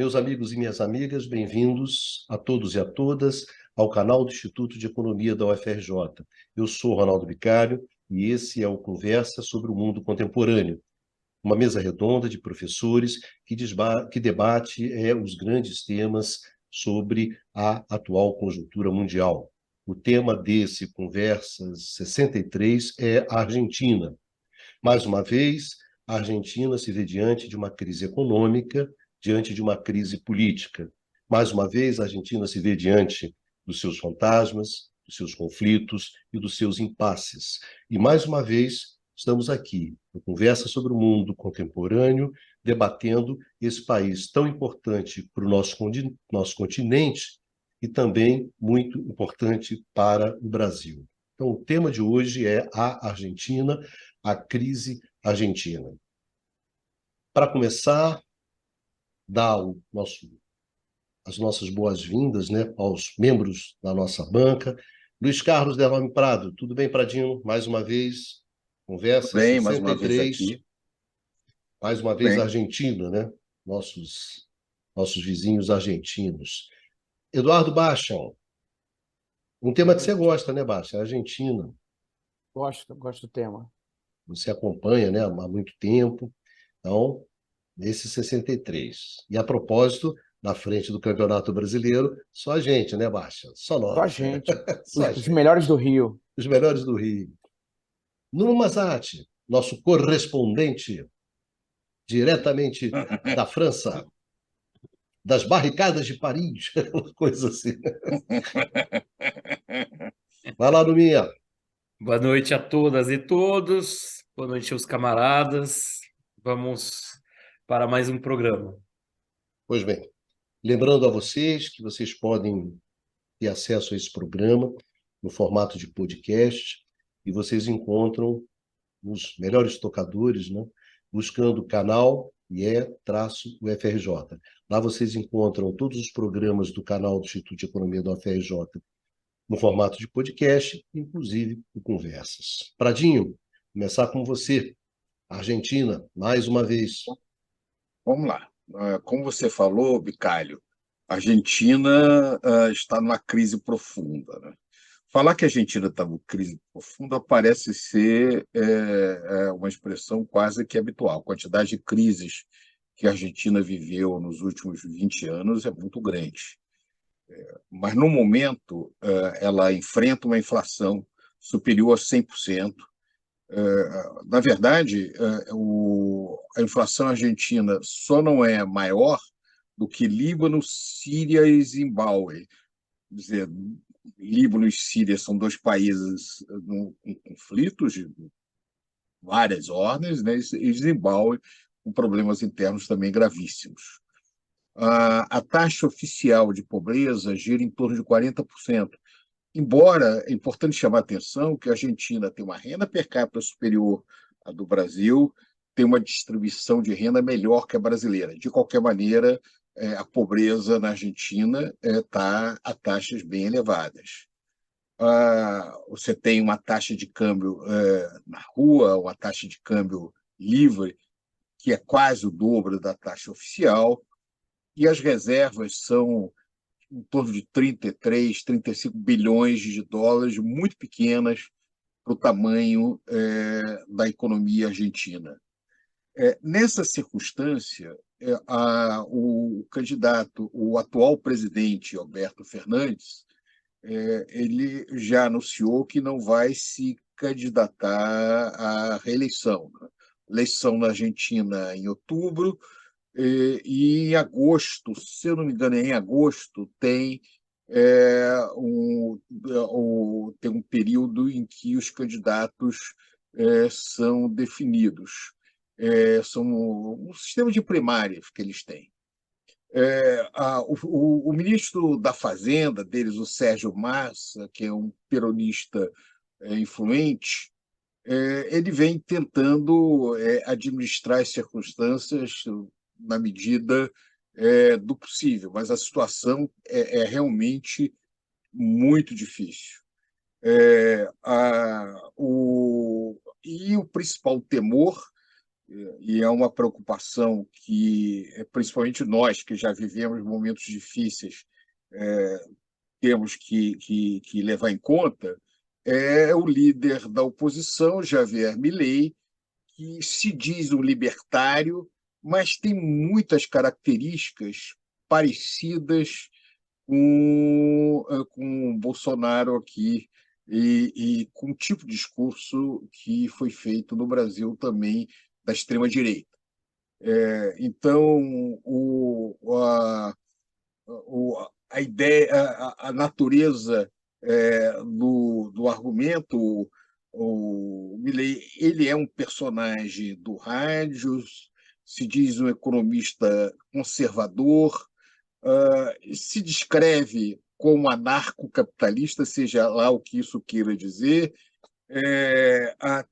Meus amigos e minhas amigas, bem-vindos a todos e a todas ao canal do Instituto de Economia da UFRJ. Eu sou Ronaldo Bicalho e esse é o Conversa sobre o Mundo Contemporâneo, uma mesa redonda de professores que debate os grandes temas sobre a atual conjuntura mundial. O tema desse Conversas 63 é a Argentina. Mais uma vez, a Argentina se vê diante de uma crise econômica, diante de uma crise política. Mais uma vez, a Argentina se vê diante dos seus fantasmas, dos seus conflitos e dos seus impasses. E, mais uma vez, estamos aqui, no Conversa sobre o Mundo Contemporâneo, debatendo esse país tão importante para o nosso continente e também muito importante para o Brasil. Então, o tema de hoje é a Argentina, a crise argentina. Para começar, dar as nossas boas-vindas, né, aos membros da nossa banca. Luiz Carlos Delame Prado, tudo bem, Pradinho? Mais uma vez, conversa Bem, mais uma vez 63, aqui. mais uma vez Bem, Argentina, né? Nossos vizinhos argentinos. Eduardo Bacham, um tema que você gosta, né, Bacham? Argentina. Gosto do tema. Você acompanha, né, há muito tempo. Então, nesse 63. E a propósito, na frente do Campeonato Brasileiro, só a gente, né, Baixa? Só Só a nós. gente. Só a Os gente. melhores do Rio. Os melhores do Rio. Nuno Mazati, nosso correspondente, diretamente da França, das barricadas de Paris, uma coisa assim. Vai lá, Numinha. Boa noite a todas e todos. Boa noite aos camaradas. Vamos para mais um programa. Pois bem, lembrando a vocês que vocês podem ter acesso a esse programa no formato de podcast e vocês encontram nos melhores tocadores, né? Buscando o canal IE-UFRJ. Lá vocês encontram todos os programas do canal do Instituto de Economia da UFRJ no formato de podcast, inclusive o Conversas. Pradinho, começar com você. Argentina, mais uma vez. vamos lá. Como você falou, Bicalho, a Argentina está numa crise profunda, né? Falar que a Argentina está numa crise profunda parece ser uma expressão quase que habitual. A quantidade de crises que a Argentina viveu nos últimos 20 anos é muito grande. Mas, no momento, ela enfrenta uma inflação superior a 100%. Na verdade, a inflação argentina só não é maior do que Líbano, Síria e Zimbábue. Quer dizer, Líbano e Síria são dois países com conflitos de várias ordens, né? E Zimbábue com problemas internos também gravíssimos. A taxa oficial de pobreza gira em torno de 40%. Embora é importante chamar a atenção que a Argentina tem uma renda per capita superior à do Brasil, tem uma distribuição de renda melhor que a brasileira. De qualquer maneira, a pobreza na Argentina está a taxas bem elevadas. Você tem uma taxa de câmbio na rua, uma taxa de câmbio livre, que é quase o dobro da taxa oficial, e as reservas são em torno de 33, 35 bilhões de dólares, muito pequenas para o tamanho da economia argentina. Nessa circunstância, o atual presidente, Alberto Fernandes, ele já anunciou que não vai se candidatar à reeleição. Eleição na Argentina em outubro, e em agosto, se eu não me engano, em agosto tem tem um período em que os candidatos são definidos. São um sistema de primárias que eles têm. O ministro da Fazenda deles, o Sérgio Massa, que é um peronista influente, ele vem tentando administrar as circunstâncias na medida do possível, mas a situação é realmente muito difícil. E o principal temor e é uma preocupação que, principalmente nós, que já vivemos momentos difíceis, temos que levar em conta, é o líder da oposição, Javier Milei, que se diz um libertário, mas tem muitas características parecidas com o Bolsonaro aqui e com o tipo de discurso que foi feito no Brasil também da extrema-direita. Então, a ideia, a natureza do argumento, o Milei, ele é um personagem do rádio, se diz um economista conservador, se descreve como anarcocapitalista, seja lá o que isso queira dizer,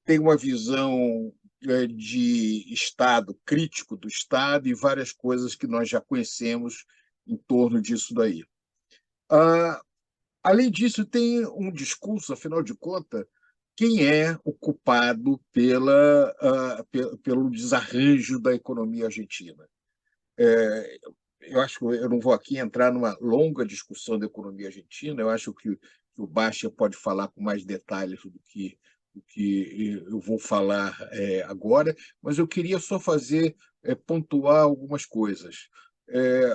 tem uma visão de Estado, crítico do Estado e várias coisas que nós já conhecemos em torno disso daí. Além disso, tem um discurso, afinal de contas, quem é o culpado pelo desarranjo da economia argentina? Eu acho que eu não vou aqui entrar numa longa discussão da economia argentina, eu acho que o Baixa pode falar com mais detalhes do que eu vou falar agora, mas eu queria só pontuar algumas coisas.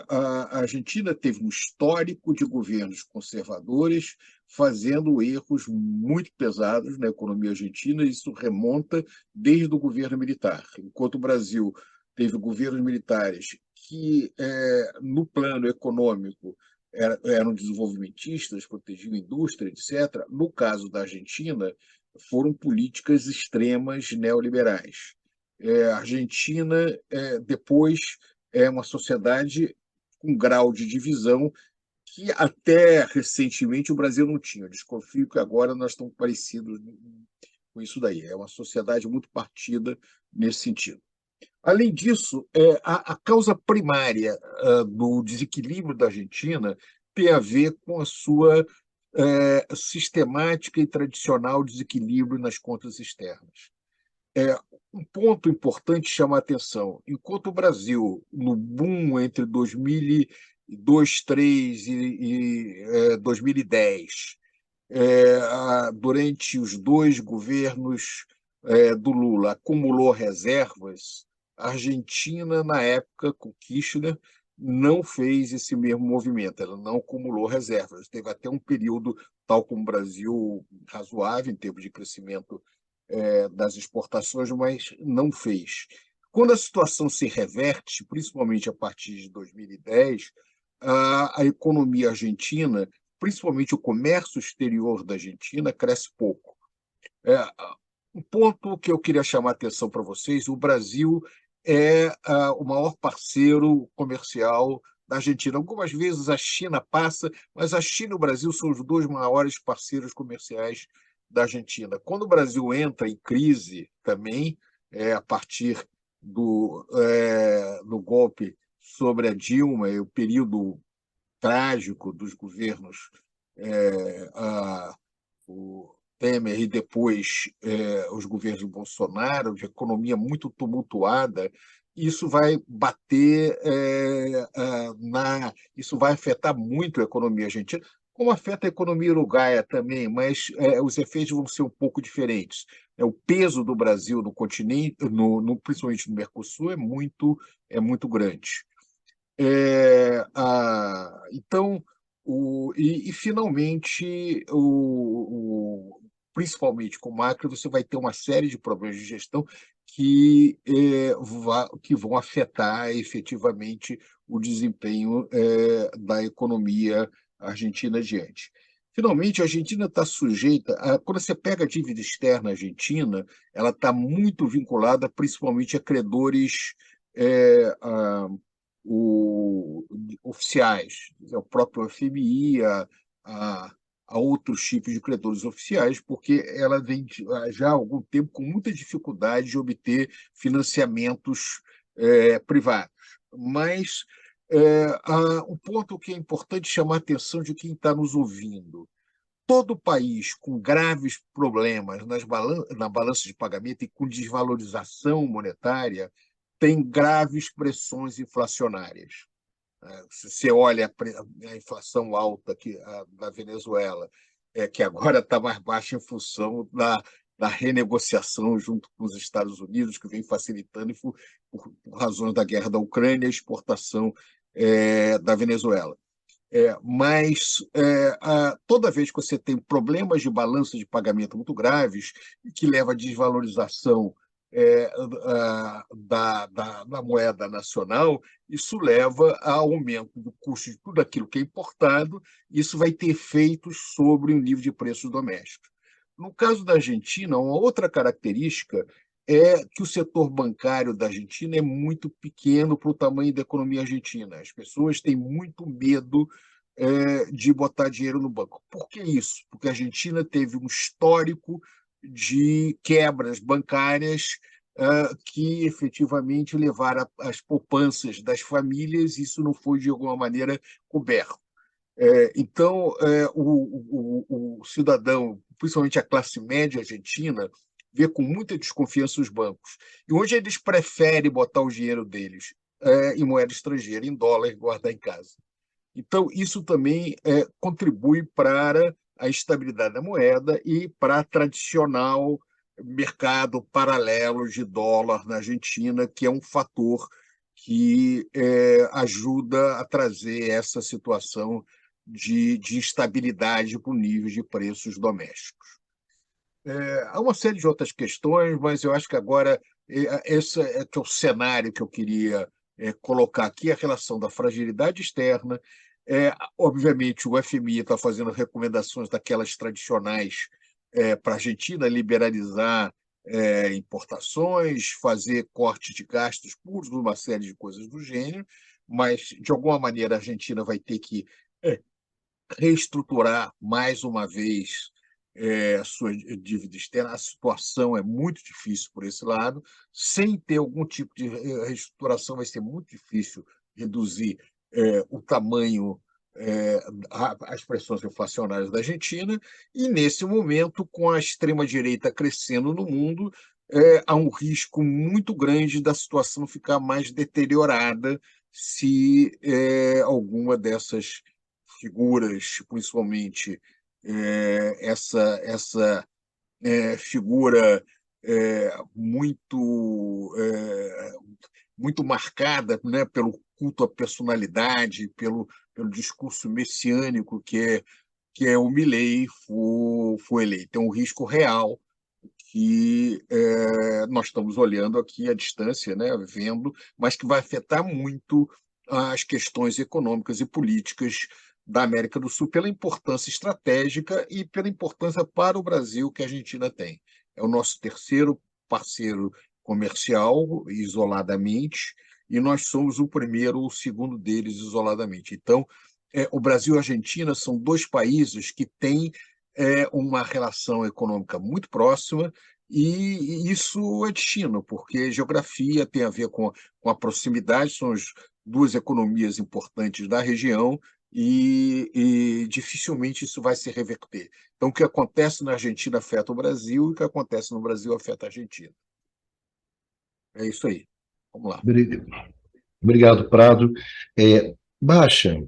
A Argentina teve um histórico de governos conservadores fazendo erros muito pesados na economia argentina, e isso remonta desde o governo militar. Enquanto o Brasil teve governos militares que, no plano econômico, eram desenvolvimentistas, protegiam a indústria, etc., no caso da Argentina, foram políticas extremas neoliberais. A Argentina, depois, é uma sociedade com grau de divisão que até recentemente o Brasil não tinha. Eu desconfio que agora nós estamos parecidos com isso daí. É uma sociedade muito partida nesse sentido. Além disso, a causa primária do desequilíbrio da Argentina tem a ver com a sua sistemática e tradicional desequilíbrio nas contas externas. Um ponto importante chama a atenção. Enquanto o Brasil, no boom entre 2002, 2003 e 2010, durante os dois governos do Lula, acumulou reservas, a Argentina, na época, com Kirchner, não fez esse mesmo movimento, ela não acumulou reservas. Teve até um período, tal como o Brasil, razoável em termos de crescimento das exportações, mas não fez. Quando a situação se reverte, principalmente a partir de 2010, a economia argentina, principalmente o comércio exterior da Argentina, cresce pouco. Um ponto que eu queria chamar a atenção para vocês: o Brasil é o maior parceiro comercial da Argentina. Algumas vezes a China passa, mas a China e o Brasil são os dois maiores parceiros comerciais da Argentina. Quando o Brasil entra em crise também, a partir do golpe sobre a Dilma e o período trágico dos governos o Temer e depois os governos do Bolsonaro, de economia muito tumultuada, isso vai bater isso vai afetar muito a economia argentina, como afeta a economia uruguaia também, mas os efeitos vão ser um pouco diferentes. O peso do Brasil no continente, principalmente no Mercosul, é muito grande. Então, finalmente, principalmente com o Macri, você vai ter uma série de problemas de gestão que vão afetar efetivamente o desempenho da economia argentina adiante. Finalmente, a Argentina está sujeita quando você pega a dívida externa argentina, ela está muito vinculada principalmente a credores oficiais, o próprio FMI, a outros tipos de credores oficiais, porque ela vem já há algum tempo com muita dificuldade de obter financiamentos privados. Mas um ponto que é importante chamar a atenção de quem está nos ouvindo: todo país com graves problemas na balança de pagamento e com desvalorização monetária tem graves pressões inflacionárias. Se você olha a inflação alta da Venezuela, que agora está mais baixa em função da renegociação junto com os Estados Unidos, que vem facilitando por razões da guerra da Ucrânia a exportação da Venezuela. Mas toda vez que você tem problemas de balança de pagamento muito graves, que leva à desvalorização da moeda nacional, isso leva a aumento do custo de tudo aquilo que é importado, isso vai ter efeitos sobre o nível de preços domésticos. No caso da Argentina, uma outra característica é que o setor bancário da Argentina é muito pequeno para o tamanho da economia argentina. As pessoas têm muito medo de botar dinheiro no banco. Por que isso? Porque a Argentina teve um histórico de quebras bancárias que efetivamente levaram às poupanças das famílias, e isso não foi, de alguma maneira, coberto. Então, o cidadão, principalmente a classe média argentina, vê com muita desconfiança os bancos. E hoje eles preferem botar o dinheiro deles em moeda estrangeira, em dólar, e guardar em casa. Então, isso também contribui para a estabilidade da moeda e para a tradicional mercado paralelo de dólar na Argentina, que é um fator que ajuda a trazer essa situação de instabilidade para o nível de preços domésticos. Há uma série de outras questões, mas eu acho que agora esse é o cenário que eu queria colocar aqui, a relação da fragilidade externa. Obviamente, o FMI está fazendo recomendações daquelas tradicionais para a Argentina, liberalizar importações, fazer corte de gastos públicos, uma série de coisas do gênero, mas, de alguma maneira, a Argentina vai ter que reestruturar mais uma vez a sua dívida externa. A situação é muito difícil por esse lado. Sem ter algum tipo de reestruturação, vai ser muito difícil reduzir o tamanho, as pressões inflacionárias da Argentina. E, nesse momento, com a extrema-direita crescendo no mundo, há um risco muito grande da situação ficar mais deteriorada se alguma dessas figuras, principalmente essa figura muito marcada, né, pelo culto à personalidade, pelo discurso messiânico que é o Milei, foi eleito. É um risco real que nós estamos olhando aqui à distância, né, vendo, mas que vai afetar muito as questões econômicas e políticas da América do Sul, pela importância estratégica e pela importância para o Brasil que a Argentina tem. É o nosso terceiro parceiro comercial, isoladamente, e nós somos o primeiro ou o segundo deles, isoladamente. Então, o Brasil e a Argentina são dois países que têm uma relação econômica muito próxima, e isso é destino, porque geografia tem a ver com a proximidade, são as duas economias importantes da região, e dificilmente isso vai se reverter. Então, o que acontece na Argentina afeta o Brasil, e o que acontece no Brasil afeta a Argentina. É isso aí. Vamos lá. Obrigado, Prado. Baixa,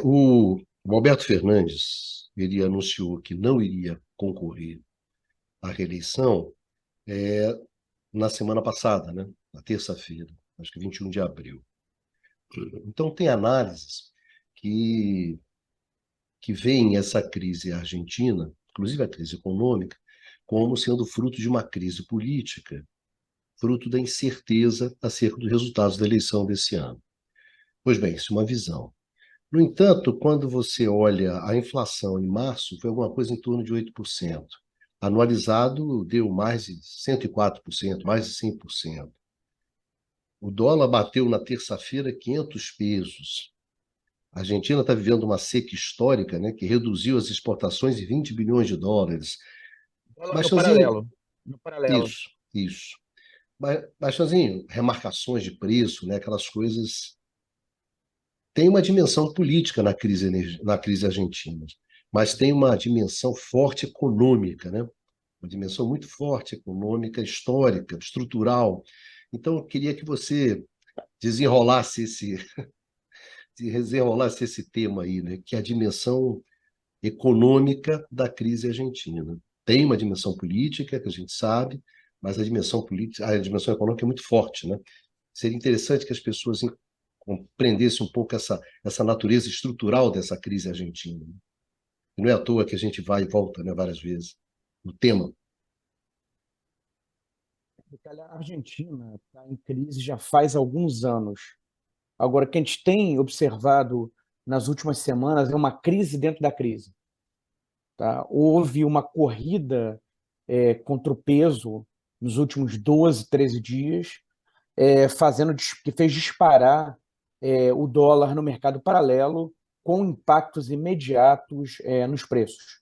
o Alberto Fernandes, ele anunciou que não iria concorrer à reeleição na semana passada, né? Na terça-feira, acho que 21 de abril. Então, tem análises que veem essa crise argentina, inclusive a crise econômica, como sendo fruto de uma crise política, fruto da incerteza acerca dos resultados da eleição desse ano. Pois bem, isso é uma visão. No entanto, quando você olha a inflação em março, foi alguma coisa em torno de 8%. Anualizado, deu mais de 104%, mais de 100%. O dólar bateu na terça-feira 500 pesos. A Argentina está vivendo uma seca histórica, né, que reduziu as exportações em 20 bilhões de dólares. No paralelo. No paralelo. Isso. Baixãozinho, remarcações de preço, né, aquelas coisas. Tem uma dimensão política na crise argentina. mas tem uma dimensão forte econômica, né? Uma dimensão muito forte econômica, histórica, estrutural. Então, eu queria que você desenrolasse esse, desenrolasse esse tema aí, né? Que é a dimensão econômica da crise argentina. Tem uma dimensão política, que a gente sabe, mas a dimensão política, a dimensão econômica é muito forte, né? Seria interessante que as pessoas compreendessem um pouco essa natureza estrutural dessa crise argentina. E não é à toa que a gente vai e volta, né, várias vezes no tema. A Argentina está em crise já faz alguns anos. Agora, o que a gente tem observado nas últimas semanas é uma crise dentro da crise. Tá? Houve uma corrida contra o peso nos últimos 12, 13 dias, que fez disparar o dólar no mercado paralelo, com impactos imediatos nos preços,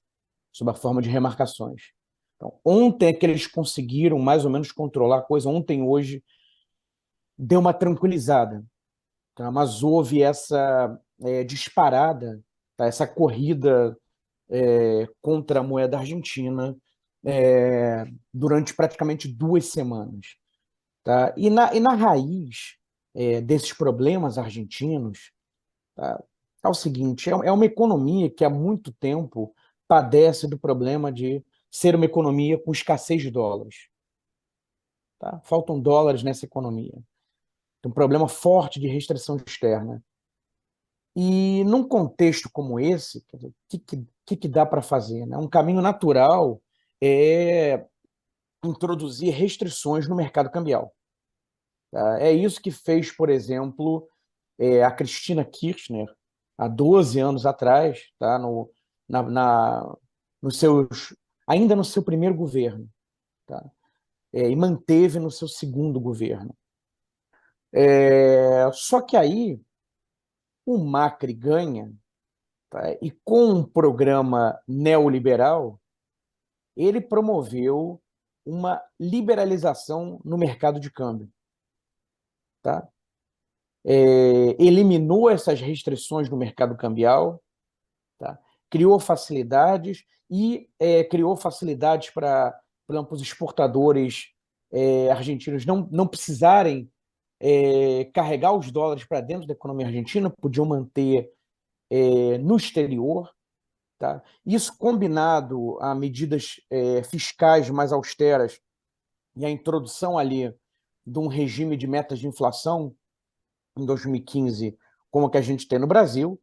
sob a forma de remarcações. Então, ontem é que eles conseguiram mais ou menos controlar a coisa. Ontem, hoje, deu uma tranquilizada, tá? Mas houve essa disparada, tá? Essa corrida contra a moeda argentina durante praticamente 2 semanas. Tá? E na raiz desses problemas argentinos, tá? É o seguinte: é uma economia que há muito tempo padece do problema de ser uma economia com escassez de dólares. Tá? Faltam dólares nessa economia. Tem um problema forte de restrição externa. E num contexto como esse, quer dizer, o que dá para fazer, né? Um caminho natural é introduzir restrições no mercado cambial. Tá? É isso que fez, por exemplo, a Cristina Kirchner, há 12 anos atrás, tá? Nos seus, ainda no seu primeiro governo, tá? E manteve no seu segundo governo. Só que aí o Macri ganha, tá? E com um programa neoliberal, ele promoveu uma liberalização no mercado de câmbio. Tá? Eliminou essas restrições no mercado cambial, tá? Criou facilidades e criou facilidades para, por exemplo, os exportadores argentinos não precisarem carregar os dólares para dentro da economia argentina, podiam manter no exterior. Tá? Isso combinado a medidas fiscais mais austeras e a introdução ali de um regime de metas de inflação em 2015, como a que a gente tem no Brasil,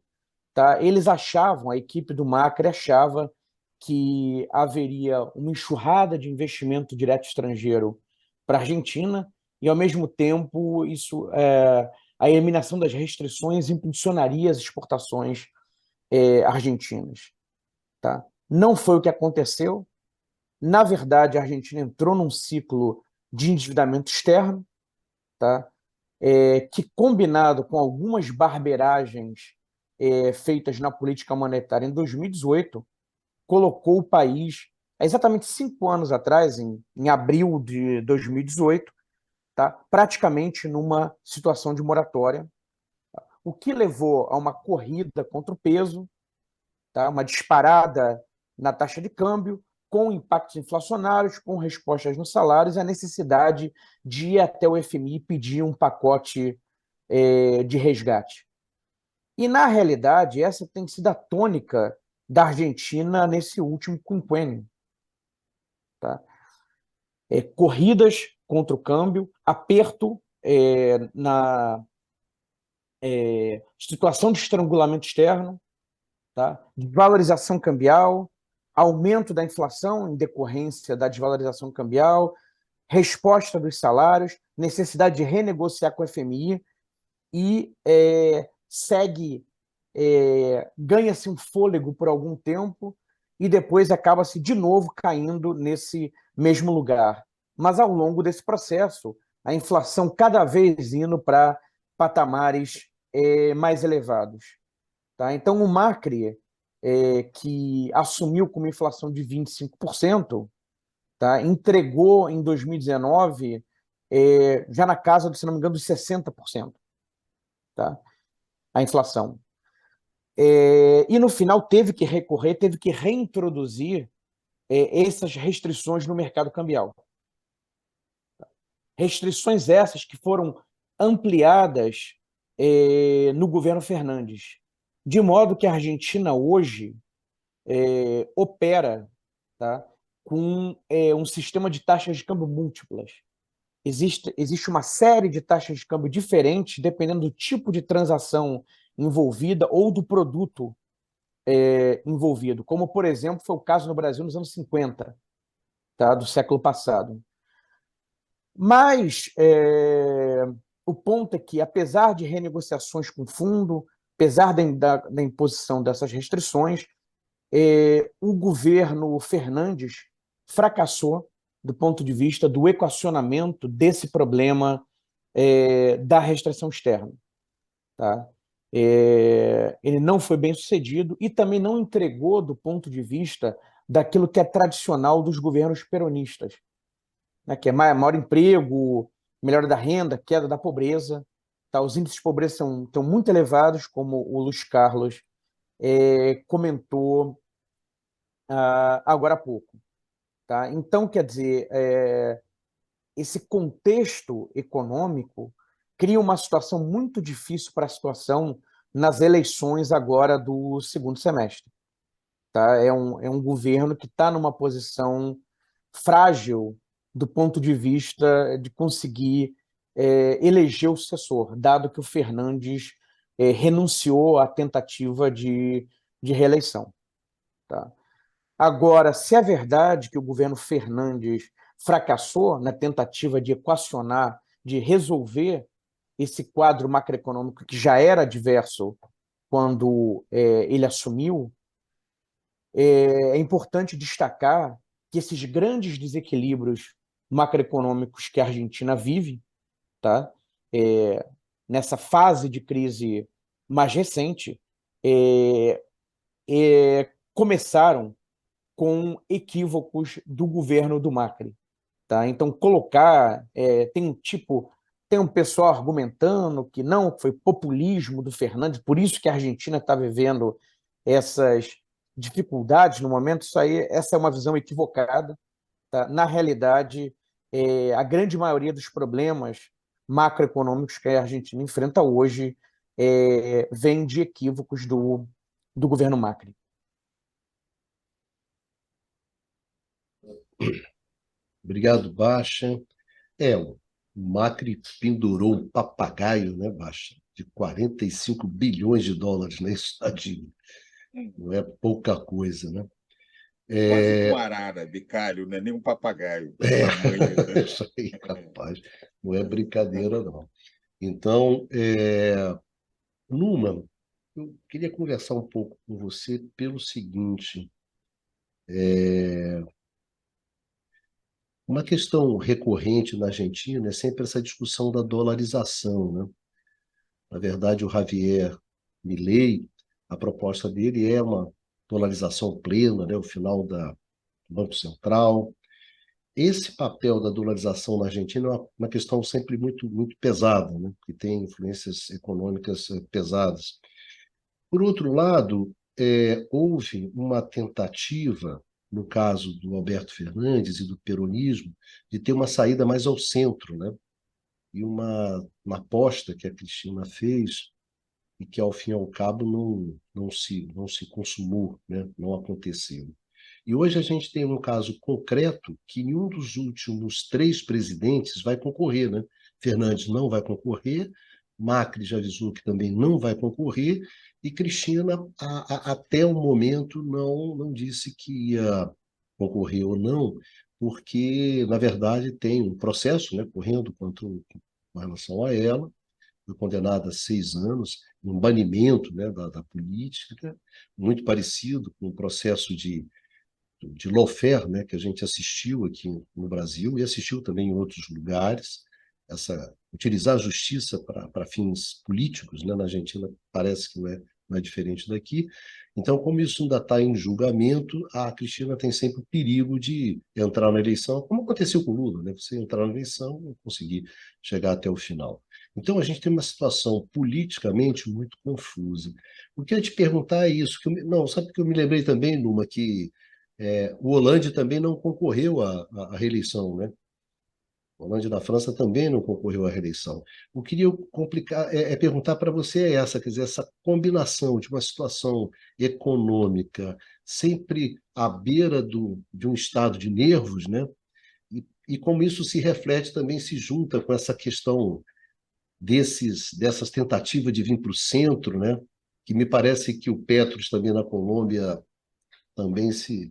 tá? Eles achavam, a equipe do Macri achava que haveria uma enxurrada de investimento direto estrangeiro para a Argentina e, ao mesmo tempo, a eliminação das restrições impulsionaria as exportações argentinas. Tá? Não foi o que aconteceu. Na verdade, a Argentina entrou num ciclo de endividamento externo, tá? Que, combinado com algumas barberagens feitas na política monetária em 2018, colocou o país, há exatamente 5 anos atrás, em abril de 2018, tá? Praticamente numa situação de moratória, o que levou a uma corrida contra o peso, tá? Uma disparada na taxa de câmbio, com impactos inflacionários, com respostas nos salários, a necessidade de ir até o FMI e pedir um pacote de resgate. E, na realidade, essa tem sido a tônica da Argentina nesse último quinquênio. Tá? Corridas contra o câmbio, aperto na situação de estrangulamento externo, tá? Desvalorização cambial, aumento da inflação em decorrência da desvalorização cambial, resposta dos salários, necessidade de renegociar com o FMI e ganha-se um fôlego por algum tempo e depois acaba-se de novo caindo nesse mesmo lugar. Mas, ao longo desse processo, a inflação cada vez indo para patamares mais elevados. Tá? Então, o Macri, que assumiu com uma inflação de 25%, tá? Entregou em 2019 já na casa, se não me engano, dos 60%, tá? A inflação. E no final teve que recorrer, teve que reintroduzir essas restrições no mercado cambial. Restrições essas que foram ampliadas no governo Fernandes, de modo que a Argentina hoje opera, tá, com um sistema de taxas de câmbio múltiplas. Existe uma série de taxas de câmbio diferentes, dependendo do tipo de transação envolvida ou do produto envolvido, como, por exemplo, foi o caso no Brasil nos anos 50, tá, do século passado. Mas o ponto é que, apesar de renegociações com o fundo, apesar da imposição dessas restrições, o governo Fernandes fracassou do ponto de vista do equacionamento desse problema da restrição externa. Tá? Ele não foi bem sucedido e também não entregou do ponto de vista daquilo que é tradicional dos governos peronistas, né? Que é maior emprego, melhora da renda, queda da pobreza. Tá? Os índices de pobreza estão muito elevados, como o Luiz Carlos comentou agora há pouco. Tá? Então, quer dizer, esse contexto econômico cria uma situação muito difícil para a situação nas eleições agora do segundo semestre. Tá? É um governo que está numa posição frágil do ponto de vista de conseguir eleger o sucessor, dado que o Fernandes renunciou à tentativa de reeleição. Tá? Agora, se é verdade que o governo Fernandes fracassou na tentativa de equacionar, de resolver esse quadro macroeconômico que já era adverso quando ele assumiu, é importante destacar que esses grandes desequilíbrios macroeconômicos que a Argentina vive, tá? Nessa fase de crise mais recente, começaram com equívocos do governo do Macri. Tá? Então, tem um pessoal argumentando que não, foi populismo do Fernandes, por isso que a Argentina está vivendo essas dificuldades no momento. Essa é uma visão equivocada. Tá? Na realidade, a grande maioria dos problemas macroeconômicos que a Argentina enfrenta hoje vem de equívocos do governo Macri. Obrigado, Baixa. O Macri pendurou um papagaio, né, Baixa, de 45 bilhões de dólares na estadia. Não é pouca coisa, né? Quase uma arara, Bicalho, não é nem um papagaio. Tamanho, né? Isso aí, rapaz, não é brincadeira, não. Então, Numa, eu queria conversar um pouco com você pelo seguinte: uma questão recorrente na Argentina é sempre essa discussão da dolarização, né? Na verdade, o Javier Milei, a proposta dele é uma dolarização plena, né? O final do Banco Central. Esse papel da dolarização na Argentina é uma questão sempre muito, muito pesada, né? Que tem influências econômicas pesadas. Por outro lado, houve uma tentativa, no caso do Alberto Fernandes e do peronismo, de ter uma saída mais ao centro, né? E uma aposta que a Cristina fez e que, ao fim e ao cabo, não se consumou, né? Não aconteceu. E hoje a gente tem um caso concreto que nenhum dos últimos 3 presidentes vai concorrer, né? Fernandes não vai concorrer, Macri já avisou que também não vai concorrer, e Cristina, até o momento, não disse que ia concorrer ou não, porque, na verdade, tem um processo, né, correndo com relação a ela, foi condenada a 6 anos, um banimento, né, da política, muito parecido com o processo de lawfare, né, que a gente assistiu aqui no Brasil e assistiu também em outros lugares. Utilizar a justiça para fins políticos, né, na Argentina parece que não é diferente daqui. Então, como isso ainda está em julgamento, a Cristina tem sempre o perigo de entrar na eleição, como aconteceu com o Lula, né? Você entrar na eleição e conseguir chegar até o final. Então, a gente tem uma situação politicamente muito confusa. O que eu ia te perguntar é isso, não, sabe que eu me lembrei também, Numa, que o Hollande também não concorreu à reeleição, né? O Hollande da França também não concorreu à reeleição. O que eu complicar perguntar para você essa, quer dizer, essa combinação de uma situação econômica sempre à beira de um estado de nervos, né? E como isso se reflete também, se junta com essa questão dessas tentativas de vir para o centro, né? Que me parece que o Petros também na Colômbia também se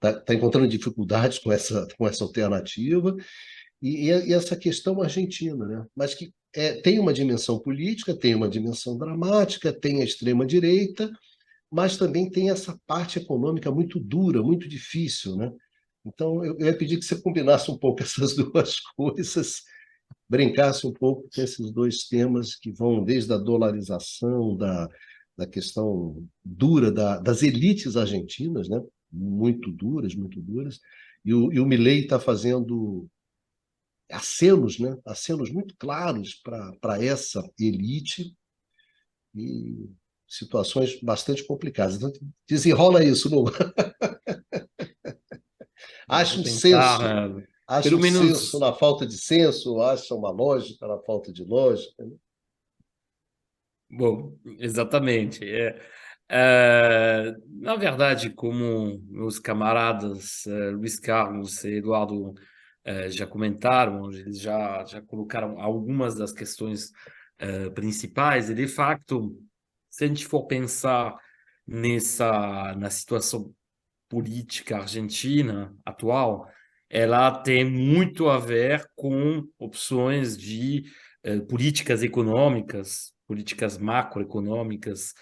está encontrando dificuldades com essa alternativa. E essa questão argentina, né? Mas que tem uma dimensão política, tem uma dimensão dramática, tem a extrema-direita, mas também tem essa parte econômica muito dura, muito difícil, né? Então, eu ia pedir que você combinasse um pouco essas duas coisas, brincasse um pouco com esses dois temas que vão desde a dolarização, da questão dura das elites argentinas, né? Muito duras, muito duras. E o Milei está fazendo acenos, né? Acenos muito claros para essa elite e situações bastante complicadas. Então, desenrola isso, não? Acha Vou um senso, tentar, acha pelo um senso menos. na falta de senso, acha uma lógica na falta de lógica, né? Bom, exatamente. Na verdade, como meus camaradas Luiz Carlos e Eduardo já comentaram, eles já colocaram algumas das questões principais, e de fato, se a gente for pensar na situação política argentina atual, ela tem muito a ver com opções de políticas econômicas, políticas macroeconômicas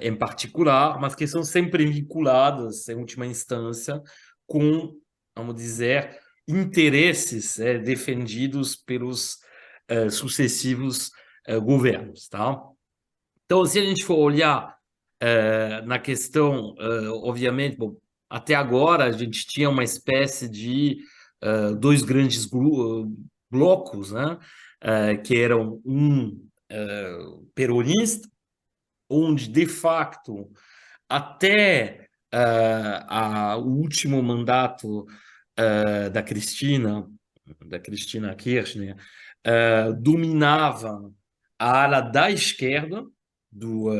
em particular, mas que são sempre vinculadas, em última instância, com, vamos dizer, interesses defendidos pelos sucessivos governos, tá? Então, se a gente for olhar na questão, obviamente, bom, até agora a gente tinha uma espécie de dois grandes blocos, né? Que eram peronista, onde de facto até o último mandato da Cristina Kirchner, dominava a ala da esquerda do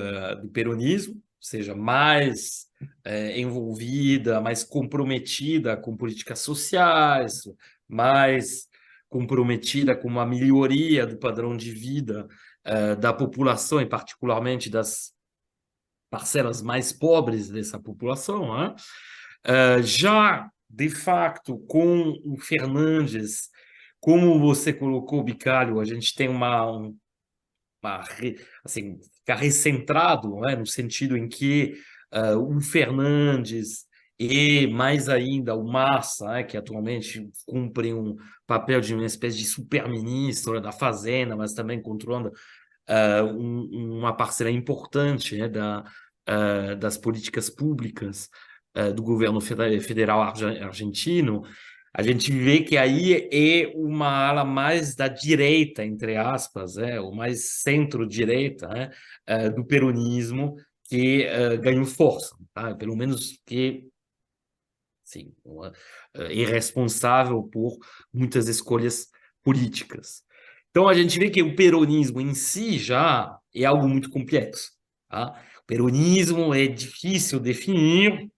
peronismo, ou seja, mais envolvida, mais comprometida com políticas sociais, mais comprometida com uma melhoria do padrão de vida da população, e particularmente das parcelas mais pobres dessa população, né? Já, de facto, com o Fernandes, como você colocou, Bicalho, a gente tem assim, ficar recentrado, né, no sentido em que o Fernandes e, mais ainda, o Massa, né, que atualmente cumpre um papel de uma espécie de super-ministro, né, da Fazenda, mas também controlando uma parcela importante, né, das políticas públicas do governo federal argentino, a gente vê que aí é uma ala mais da direita, entre aspas, ou mais centro-direita, né, do peronismo, que ganhou força, tá? Pelo menos que sim, é responsável por muitas escolhas políticas. Então, a gente vê que o peronismo em si já é algo muito complexo. Tá? O peronismo é difícil definir,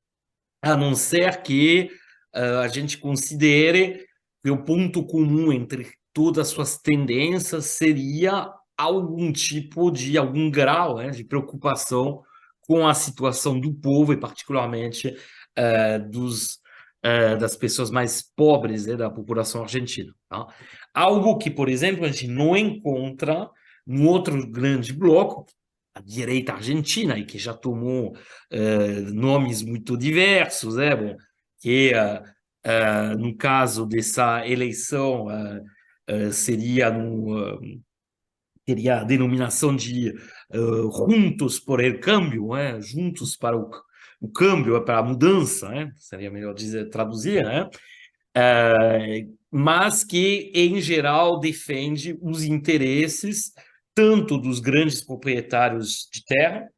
a não ser que a gente considere que o ponto comum entre todas as suas tendências seria algum grau, né, de preocupação com a situação do povo e particularmente das pessoas mais pobres, né, da população argentina. Tá? Algo que, por exemplo, a gente não encontra no outro grande bloco, a direita argentina, e que já tomou nomes muito diversos, né? Bom, que no caso dessa eleição teria a denominação de juntos por el câmbio, juntos para o câmbio, para a mudança, seria melhor traduzir, mas que, em geral, defende os interesses tanto dos grandes proprietários de terra,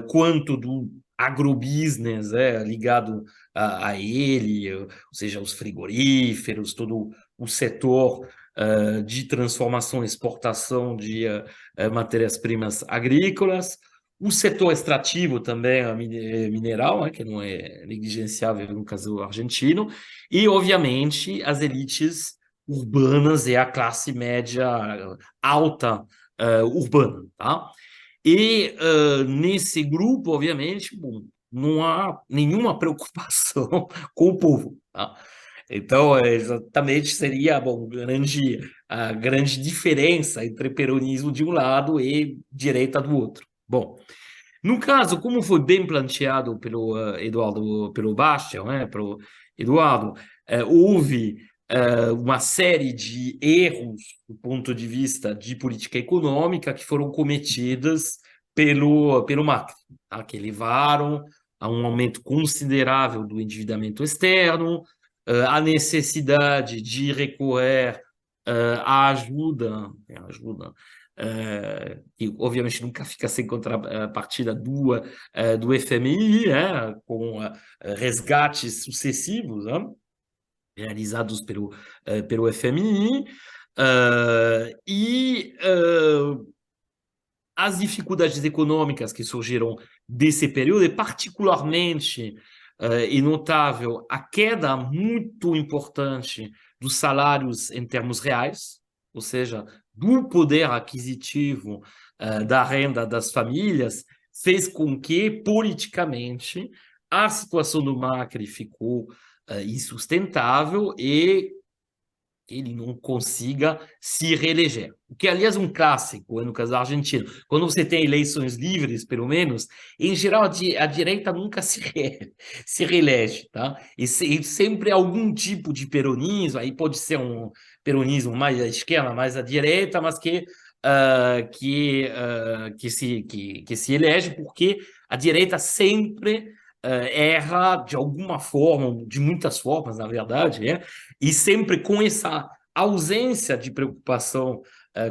quanto do agrobusiness ligado a ele, ou seja, os frigoríferos, todo o setor de transformação e exportação de matérias-primas agrícolas, o setor extrativo também, mineral, que não é negligenciável no caso argentino, e, obviamente, as elites urbanas e a classe média alta urbana, tá? E nesse grupo, obviamente, bom, não há nenhuma preocupação com o povo, tá? Então, exatamente seria a grande diferença entre peronismo de um lado e direita do outro. Bom, no caso, como foi bem planteado pelo Eduardo, pelo Bastian, pelo Eduardo, houve uma série de erros do ponto de vista de política econômica que foram cometidas pelo Macri, tá? Que levaram a um aumento considerável do endividamento externo, a necessidade de recorrer à ajuda, que obviamente nunca fica sem contrapartida do FMI, com resgates sucessivos, realizados pelo FMI, e as dificuldades econômicas que surgiram desse período, e particularmente e notável a queda muito importante dos salários em termos reais, ou seja, do poder aquisitivo da renda das famílias, fez com que, politicamente, a situação do Macri ficou insustentável e ele não consiga se reeleger. O que, aliás, é um clássico no caso da Argentina. Quando você tem eleições livres, pelo menos, em geral, a direita nunca se reelege, tá? E sempre algum tipo de peronismo, aí pode ser um peronismo mais à esquerda, mais à direita, mas que se elege porque a direita sempre erra de alguma forma, de muitas formas, na verdade, e sempre com essa ausência de preocupação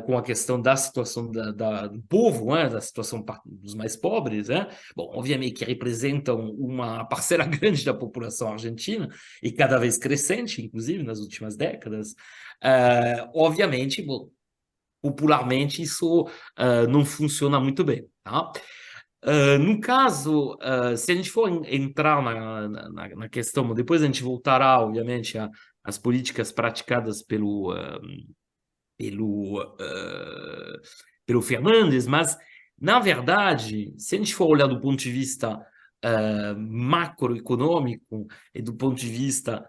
com a questão da situação do povo, da situação dos mais pobres, bom, obviamente que representam uma parcela grande da população argentina e cada vez crescente, inclusive nas últimas décadas, obviamente, bom, popularmente isso não funciona muito bem, tá? No caso, se a gente for entrar na questão, depois a gente voltará, obviamente, às políticas praticadas pelo Fernandes, mas, na verdade, se a gente for olhar do ponto de vista macroeconômico e do ponto de vista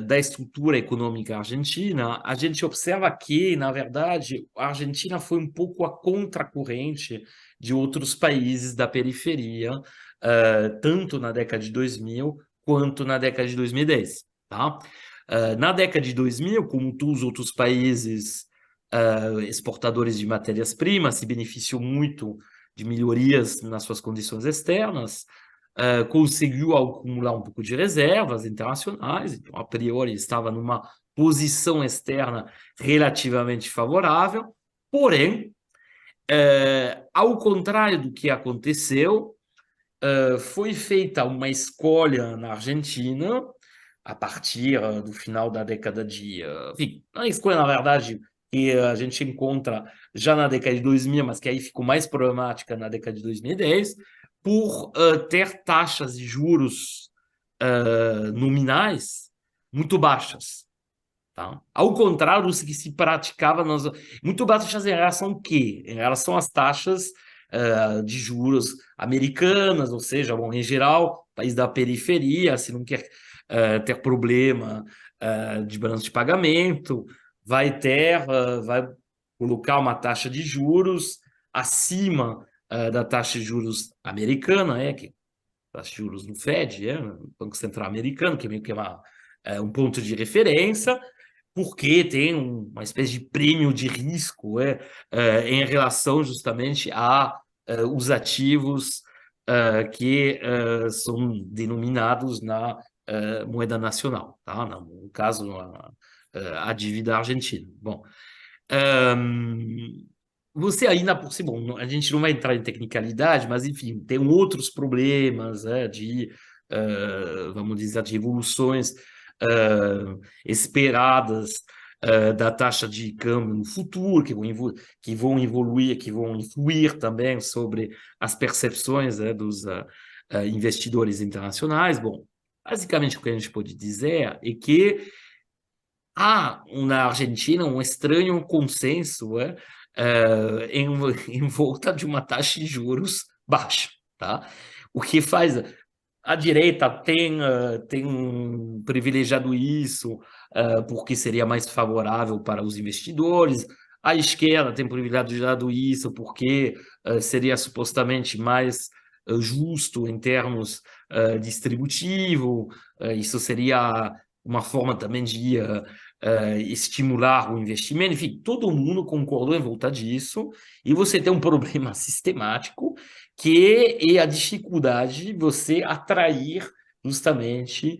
da estrutura econômica argentina, a gente observa que, na verdade, a Argentina foi um pouco a contracorrente de outros países da periferia, tanto na década de 2000 quanto na década de 2010. Tá? Na década de 2000, como todos os outros países exportadores de matérias-primas, se beneficiou muito de melhorias nas suas condições externas, conseguiu acumular um pouco de reservas internacionais, então, a priori, estava numa posição externa relativamente favorável, porém, ao contrário do que aconteceu, foi feita uma escolha na Argentina, a partir do final da década de... enfim, uma escolha, na verdade, que a gente encontra já na década de 2000, mas que aí ficou mais problemática na década de 2010, por ter taxas de juros nominais muito baixas. Tá? Ao contrário do que se praticava, muito baixas em relação ao quê? Em relação às taxas de juros americanas, ou seja, bom, em geral, país da periferia, se não quer ter problema de balanço de pagamento, vai colocar uma taxa de juros acima da taxa de juros americana, que a taxa de juros do Fed, Banco Central Americano, que é meio que um ponto de referência, porque tem uma espécie de prêmio de risco em relação justamente a os ativos que são denominados na moeda nacional, tá? No caso, a dívida argentina. Bom, você ainda por si, bom, a gente não vai entrar em tecnicalidade, mas enfim, tem outros problemas vamos dizer, de evoluções esperadas da taxa de câmbio no futuro, que vão evoluir, que vão influir também sobre as percepções dos investidores internacionais. Bom, basicamente o que a gente pode dizer é que há na Argentina um estranho consenso em, em volta de uma taxa de juros baixa, tá? O que faz a direita tem privilegiado isso porque seria mais favorável para os investidores. A esquerda tem privilegiado isso porque seria supostamente mais justo em termos distributivo. Isso seria uma forma também de estimular o investimento. Enfim, todo mundo concordou em volta disso. E você tem um problema sistemático que é a dificuldade de você atrair justamente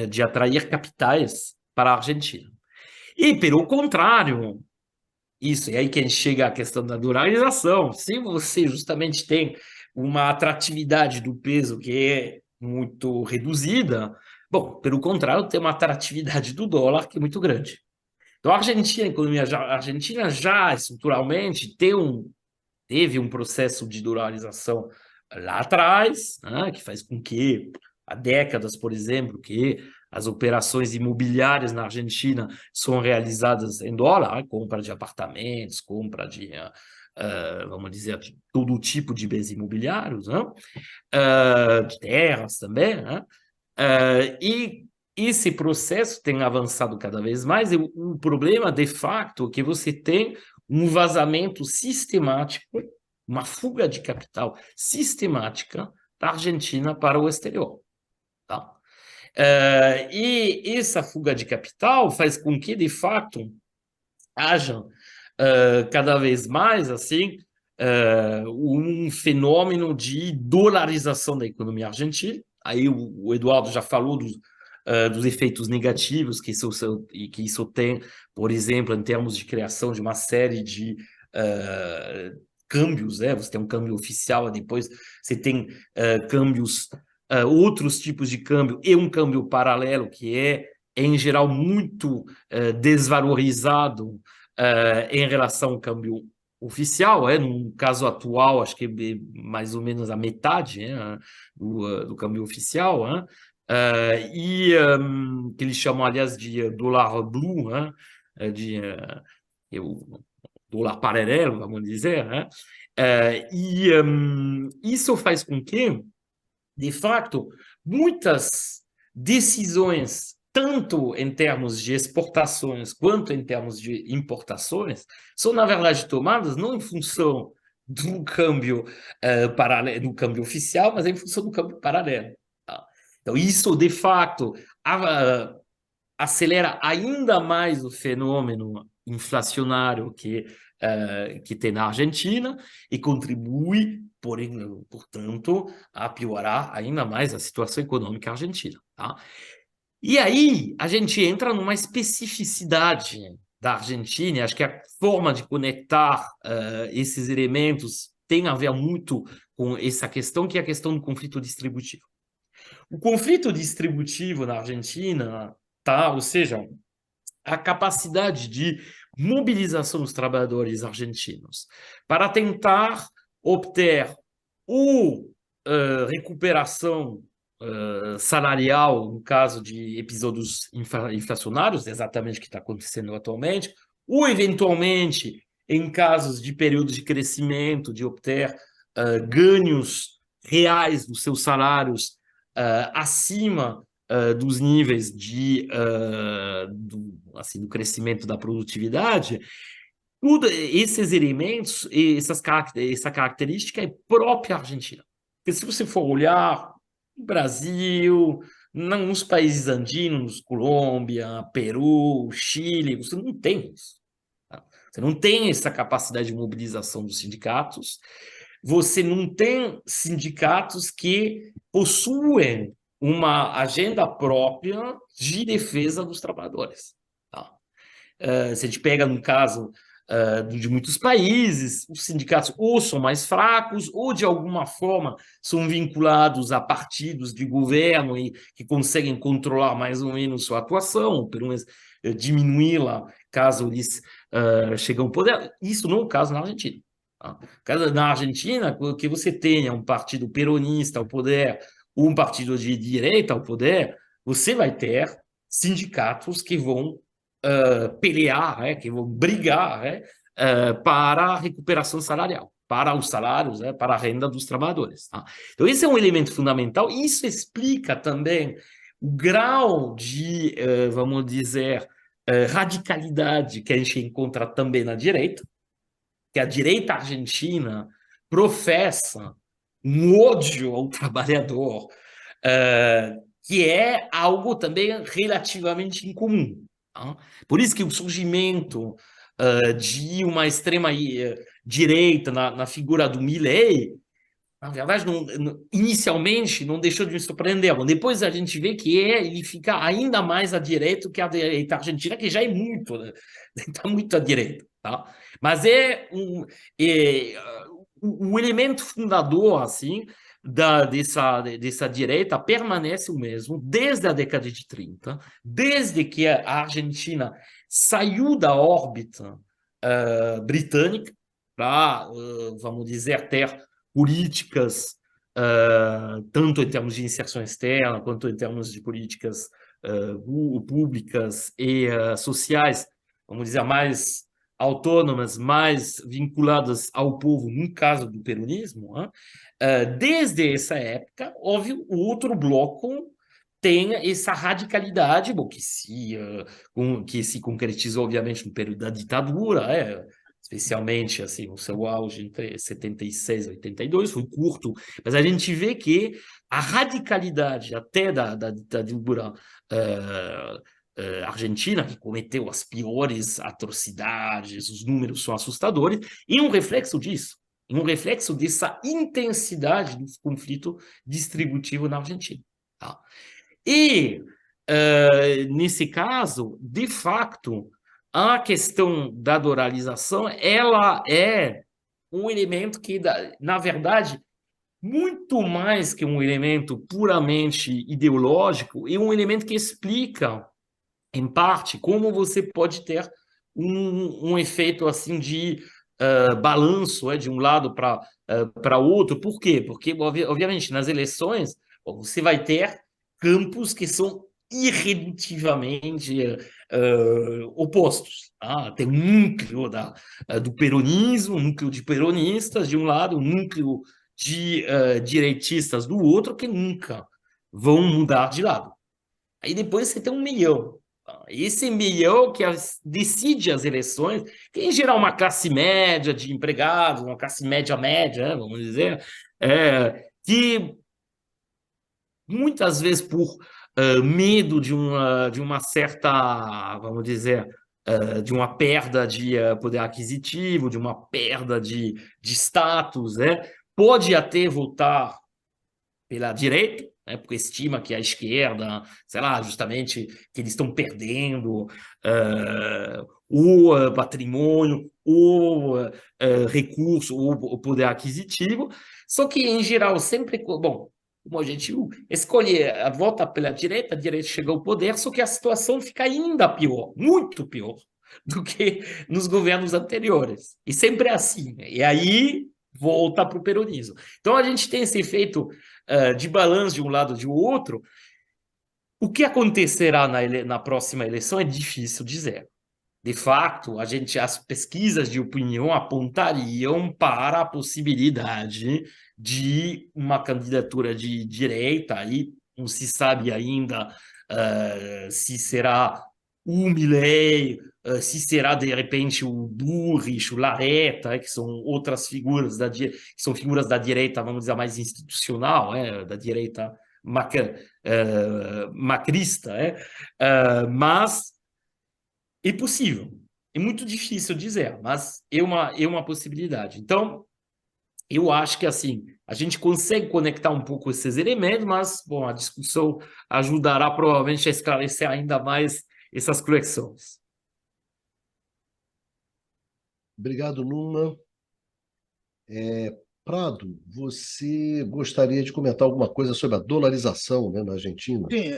de atrair capitais para a Argentina. E, pelo contrário, isso, e aí que a gente chega à questão da dolarização. Se você justamente tem uma atratividade do peso que é muito reduzida, bom, pelo contrário, tem uma atratividade do dólar que é muito grande. Então, a economia argentina já estruturalmente teve um processo de dolarização lá atrás, né, que faz com que, há décadas, por exemplo, que as operações imobiliárias na Argentina são realizadas em dólar, compra de apartamentos, compra de, vamos dizer, de todo tipo de bens imobiliários, né, de terras também, né, e esse processo tem avançado cada vez mais, e o problema, de fato, é que você tem um vazamento sistemático, uma fuga de capital sistemática da Argentina para o exterior. Tá? E essa fuga de capital faz com que, de fato, haja cada vez mais assim um fenômeno de dolarização da economia argentina. Aí o Eduardo já falou dos efeitos negativos que isso tem, por exemplo, em termos de criação de uma série de câmbios, você tem um câmbio oficial, depois você tem câmbios, outros tipos de câmbio e um câmbio paralelo que é em geral, muito desvalorizado em relação ao câmbio oficial. No caso atual, acho que é mais ou menos a metade do câmbio oficial, que eles chamam, aliás, de dólar blue, o dólar paralelo, vamos dizer. Isso faz com que, de fato, muitas decisões, tanto em termos de exportações quanto em termos de importações, são, na verdade, tomadas não em função do câmbio paralelo, do câmbio oficial, mas em função do câmbio paralelo. Tá? Então, isso, de fato, acelera ainda mais o fenômeno inflacionário que tem na Argentina e contribui, portanto, a piorar ainda mais a situação econômica argentina. Tá? E aí a gente entra numa especificidade da Argentina, e acho que a forma de conectar esses elementos tem a ver muito com essa questão, que é a questão do conflito distributivo. O conflito distributivo na Argentina, tá? Ou seja, a capacidade de mobilização dos trabalhadores argentinos para tentar obter recuperação salarial no caso de episódios inflacionários, exatamente o que está acontecendo atualmente, ou eventualmente em casos de períodos de crescimento, de obter ganhos reais dos seus salários acima dos níveis do crescimento da produtividade. Tudo esses elementos, essa característica é própria argentina. Porque se você for olhar o Brasil, Nos países andinos, Colômbia, Peru, Chile, você não tem isso. Tá? Você não tem essa capacidade de mobilização dos sindicatos, você não tem sindicatos que possuem uma agenda própria de defesa dos trabalhadores. Tá? Se a gente pega no caso de muitos países, os sindicatos ou são mais fracos ou de alguma forma são vinculados a partidos de governo e que conseguem controlar mais ou menos sua atuação, ou pelo menos diminuí-la caso eles cheguem ao poder. Isso não é o caso na Argentina. Tá? Na Argentina, que você tenha um partido peronista ao poder ou um partido de direita ao poder, você vai ter sindicatos que vão pelear, que vão brigar para a recuperação salarial, para os salários, para a renda dos trabalhadores. Tá? Então, esse é um elemento fundamental. Isso explica também o grau de, vamos dizer, radicalidade que a gente encontra também na direita, que a direita argentina professa um ódio ao trabalhador, que é algo também relativamente incomum. Tá? Por isso que o surgimento de uma extrema-direita na figura do Milei, na verdade, inicialmente não deixou de me surpreender, mas depois a gente vê que ele fica ainda mais à direita que a direita argentina, que já é muito, né? Está muito à direita. Tá? Mas o elemento fundador assim, dessa direita permanece o mesmo desde a década de 30, desde que a Argentina saiu da órbita britânica para, vamos dizer, ter políticas, tanto em termos de inserção externa, quanto em termos de políticas públicas e sociais, vamos dizer, mais autônomas, mais vinculadas ao povo, no caso do peronismo, desde essa época, houve o outro bloco tem essa radicalidade, bom, que se concretizou, obviamente, no período da ditadura, especialmente assim, o seu auge entre 76 e 82, foi curto, mas a gente vê que a radicalidade até da ditadura Argentina, que cometeu as piores atrocidades, os números são assustadores, e um reflexo disso, um reflexo dessa intensidade do conflito distributivo na Argentina. Tá? E, nesse caso, de fato, a questão da dolarização, ela é um elemento que, na verdade, muito mais que um elemento puramente ideológico, é um elemento que explica, em parte, como você pode ter um efeito assim de balanço de um lado para outro. Por quê? Porque, obviamente, nas eleições, você vai ter campos que são irredutivelmente opostos. Tá? Tem um núcleo do peronismo, um núcleo de peronistas de um lado, um núcleo de direitistas do outro, que nunca vão mudar de lado. Aí depois você tem um meião. Esse meião que decide as eleições, que em geral é uma classe média de empregados, uma classe média, vamos dizer, que muitas vezes por medo de uma certa, vamos dizer, de uma perda de poder aquisitivo, de uma perda de status, pode até votar pela direita, porque estima que a esquerda, sei lá, justamente que eles estão perdendo o patrimônio, o recurso, o poder aquisitivo, só que, em geral, sempre, bom, como a gente escolhe, vota pela direita, a direita chega ao poder, só que a situação fica ainda pior, muito pior, do que nos governos anteriores. E sempre é assim. E aí volta para o peronismo. Então, a gente tem esse efeito de balanço de um lado e de outro. O que acontecerá na próxima eleição é difícil dizer. De fato, as pesquisas de opinião apontariam para a possibilidade de uma candidatura de direita, aí não se sabe ainda se será o Milei, se será de repente o Burrich, o Larreta, que são outras figuras que são figuras da direita, vamos dizer, mais institucional, da direita macrista, mas é possível. É muito difícil dizer, mas é uma possibilidade. Então, eu acho que assim, a gente consegue conectar um pouco esses elementos, mas bom, a discussão ajudará provavelmente a esclarecer ainda mais essas conexões. Obrigado, Numa. Prado, você gostaria de comentar alguma coisa sobre a dolarização, né, na Argentina? Sim,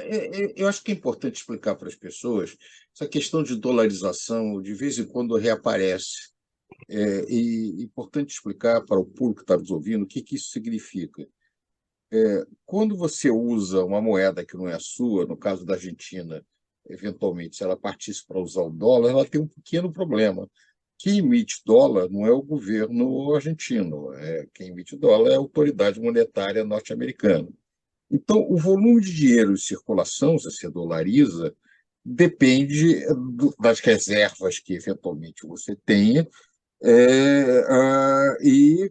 eu acho que é importante explicar para as pessoas essa questão de dolarização, de vez em quando reaparece. E é importante explicar para o público que está nos ouvindo o que isso significa. Quando você usa uma moeda que não é a sua, no caso da Argentina, eventualmente, se ela partisse para usar o dólar, ela tem um pequeno problema. Quem emite dólar não é o governo argentino, quem emite dólar é a autoridade monetária norte-americana. Então, o volume de dinheiro em circulação, se você dolariza, depende das reservas que eventualmente você tenha e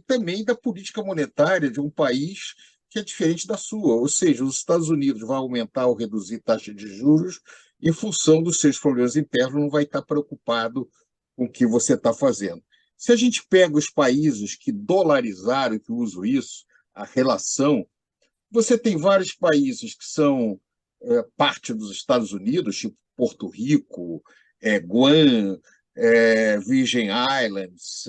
também da política monetária de um país que é diferente da sua. Ou seja, os Estados Unidos vão aumentar ou reduzir taxa de juros em função dos seus problemas internos, não vai estar preocupado com o que você está fazendo. Se a gente pega os países que dolarizaram, que usam isso, a relação, você tem vários países que são parte dos Estados Unidos, tipo Porto Rico, Guam, Virgin Islands,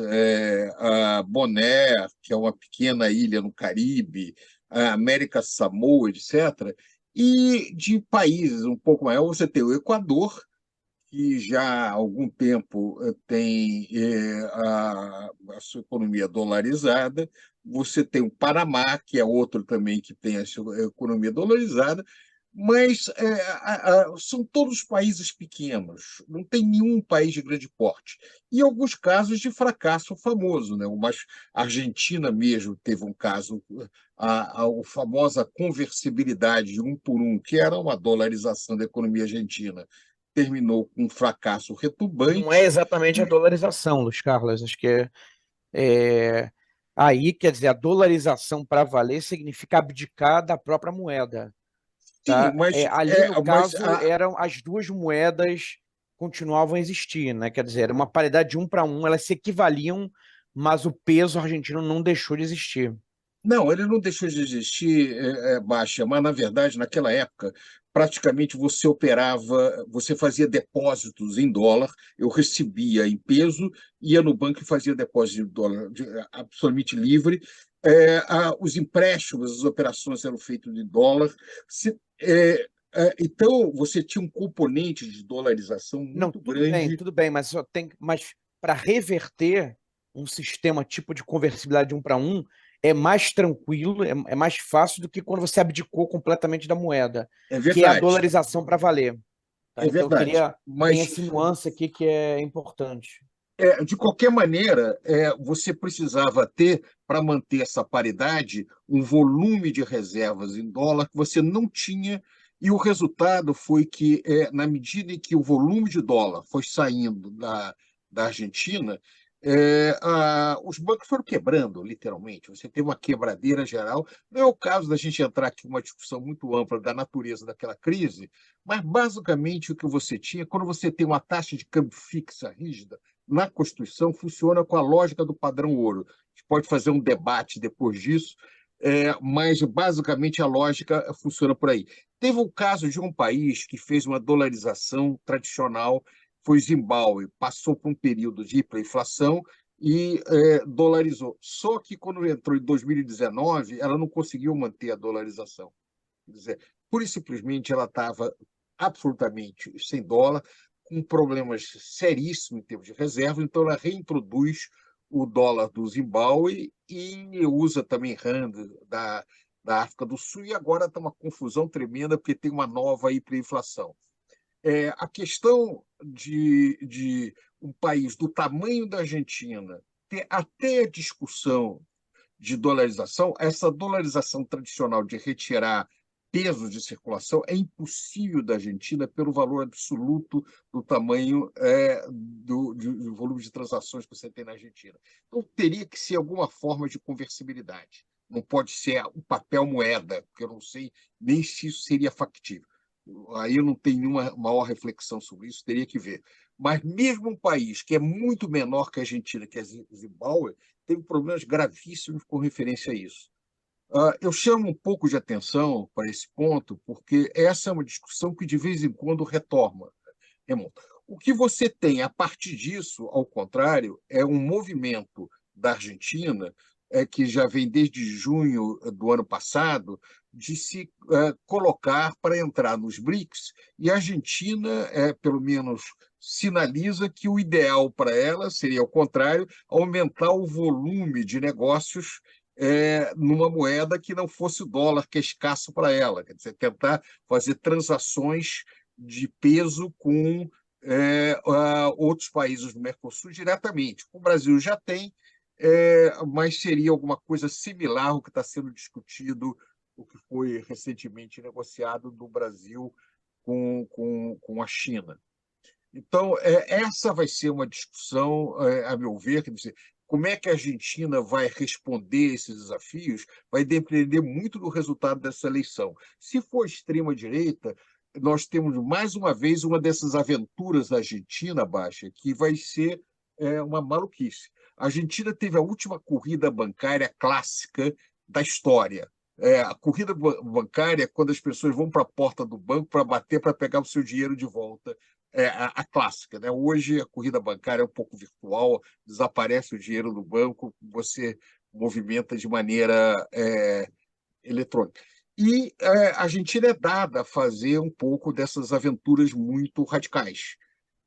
a Bonaire, que é uma pequena ilha no Caribe, a América Samoa, etc. E de países um pouco maiores, você tem o Equador, que já há algum tempo tem a sua economia dolarizada. Você tem o Panamá, que é outro também que tem a sua economia dolarizada, mas são todos países pequenos, não tem nenhum país de grande porte. E alguns casos de fracasso famoso, né? A Argentina mesmo teve um caso, a famosa conversibilidade de um por um, que era uma dolarização da economia argentina, terminou com um fracasso Não é retumbante. exatamente a dolarização, Luiz Carlos. Acho que é aí, quer dizer, a dolarização para valer significa abdicar da própria moeda, Sim, tá? Ali, no mas caso, eram as duas moedas continuavam a existir, né? Quer dizer, era uma paridade de 1 para 1, elas se equivaliam, mas o peso argentino não deixou de existir. não, ele não deixou de existir, Baixa, mas, na verdade, naquela época, praticamente você operava, você fazia depósitos em dólar, eu recebia em peso, ia no banco e fazia depósito de dólar absolutamente livre. Os empréstimos, as operações eram feitas em dólar. Então, você tinha um componente de dolarização Não, muito grande. tudo bem, mas para reverter um sistema tipo de conversibilidade de 1 para 1 é mais tranquilo, é mais fácil do que quando você abdicou completamente da moeda, É que é a verdade, dolarização para valer. Tá? é Então, eu verdade. queria. Tem Mas esse nuance aqui que é importante. de qualquer maneira, você precisava ter, para manter essa paridade, um volume de reservas em dólar que você não tinha, e o resultado foi que, na medida em que o volume de dólar foi saindo da Argentina, os bancos foram quebrando, literalmente. Você tem uma quebradeira geral. Não é o caso da gente entrar aqui em uma discussão muito ampla da natureza daquela crise, mas, basicamente, o que você tinha, quando você tem uma taxa de câmbio fixa rígida, na Constituição funciona com a lógica do padrão ouro. A gente pode fazer um debate depois disso, mas basicamente a lógica funciona por aí. Teve o caso de um país que fez uma dolarização tradicional, foi Zimbábue, passou por um período de hiperinflação e dolarizou. Só que quando entrou em 2019, ela não conseguiu manter a dolarização. Quer dizer, pura e simplesmente ela estava absolutamente sem dólar, com problemas seríssimos em termos de reserva, então ela reintroduz o dólar do Zimbábue e usa também rand da África do Sul, e agora está uma confusão tremenda porque tem uma nova hiperinflação. A questão de um país do tamanho da Argentina ter até a discussão de dolarização, essa dolarização tradicional de retirar peso de circulação é impossível da Argentina pelo valor absoluto do tamanho do volume de transações que você tem na Argentina. Então, teria que ser alguma forma de conversibilidade. não pode ser o papel moeda, porque eu não sei nem se isso seria factível. Aí eu não tenho nenhuma maior reflexão sobre isso, teria que ver. Mas mesmo um país que é muito menor que a Argentina, que é Zimbábue, tem problemas gravíssimos com referência a isso. Eu chamo um pouco de atenção para esse ponto, porque essa é uma discussão que de vez em quando remonta. O que você tem a partir disso, ao contrário, é um movimento da Argentina, que já vem desde junho do ano passado, de se colocar para entrar nos BRICS, e a Argentina, pelo menos, sinaliza que o ideal para ela seria, ao contrário, aumentar o volume de negócios numa moeda que não fosse o dólar, que é escasso para ela, quer dizer, tentar fazer transações de peso com outros países do Mercosul diretamente. O Brasil já tem, mas seria alguma coisa similar ao que está sendo discutido, o que foi recentemente negociado do Brasil com a China. Então, essa vai ser uma discussão, a meu ver, quer dizer, como é que a Argentina vai responder a esses desafios vai depender muito do resultado dessa eleição. Se for extrema-direita, nós temos, mais uma vez, uma dessas aventuras da Argentina, Baixa, que vai ser uma maluquice. A Argentina teve a última corrida bancária clássica da história. A corrida bancária é quando as pessoas vão para a porta do banco para bater, para pegar o seu dinheiro de volta. A clássica, né? Hoje a corrida bancária é um pouco virtual, desaparece o dinheiro do banco, você movimenta de maneira eletrônica. E a Argentina é dada a fazer um pouco dessas aventuras muito radicais.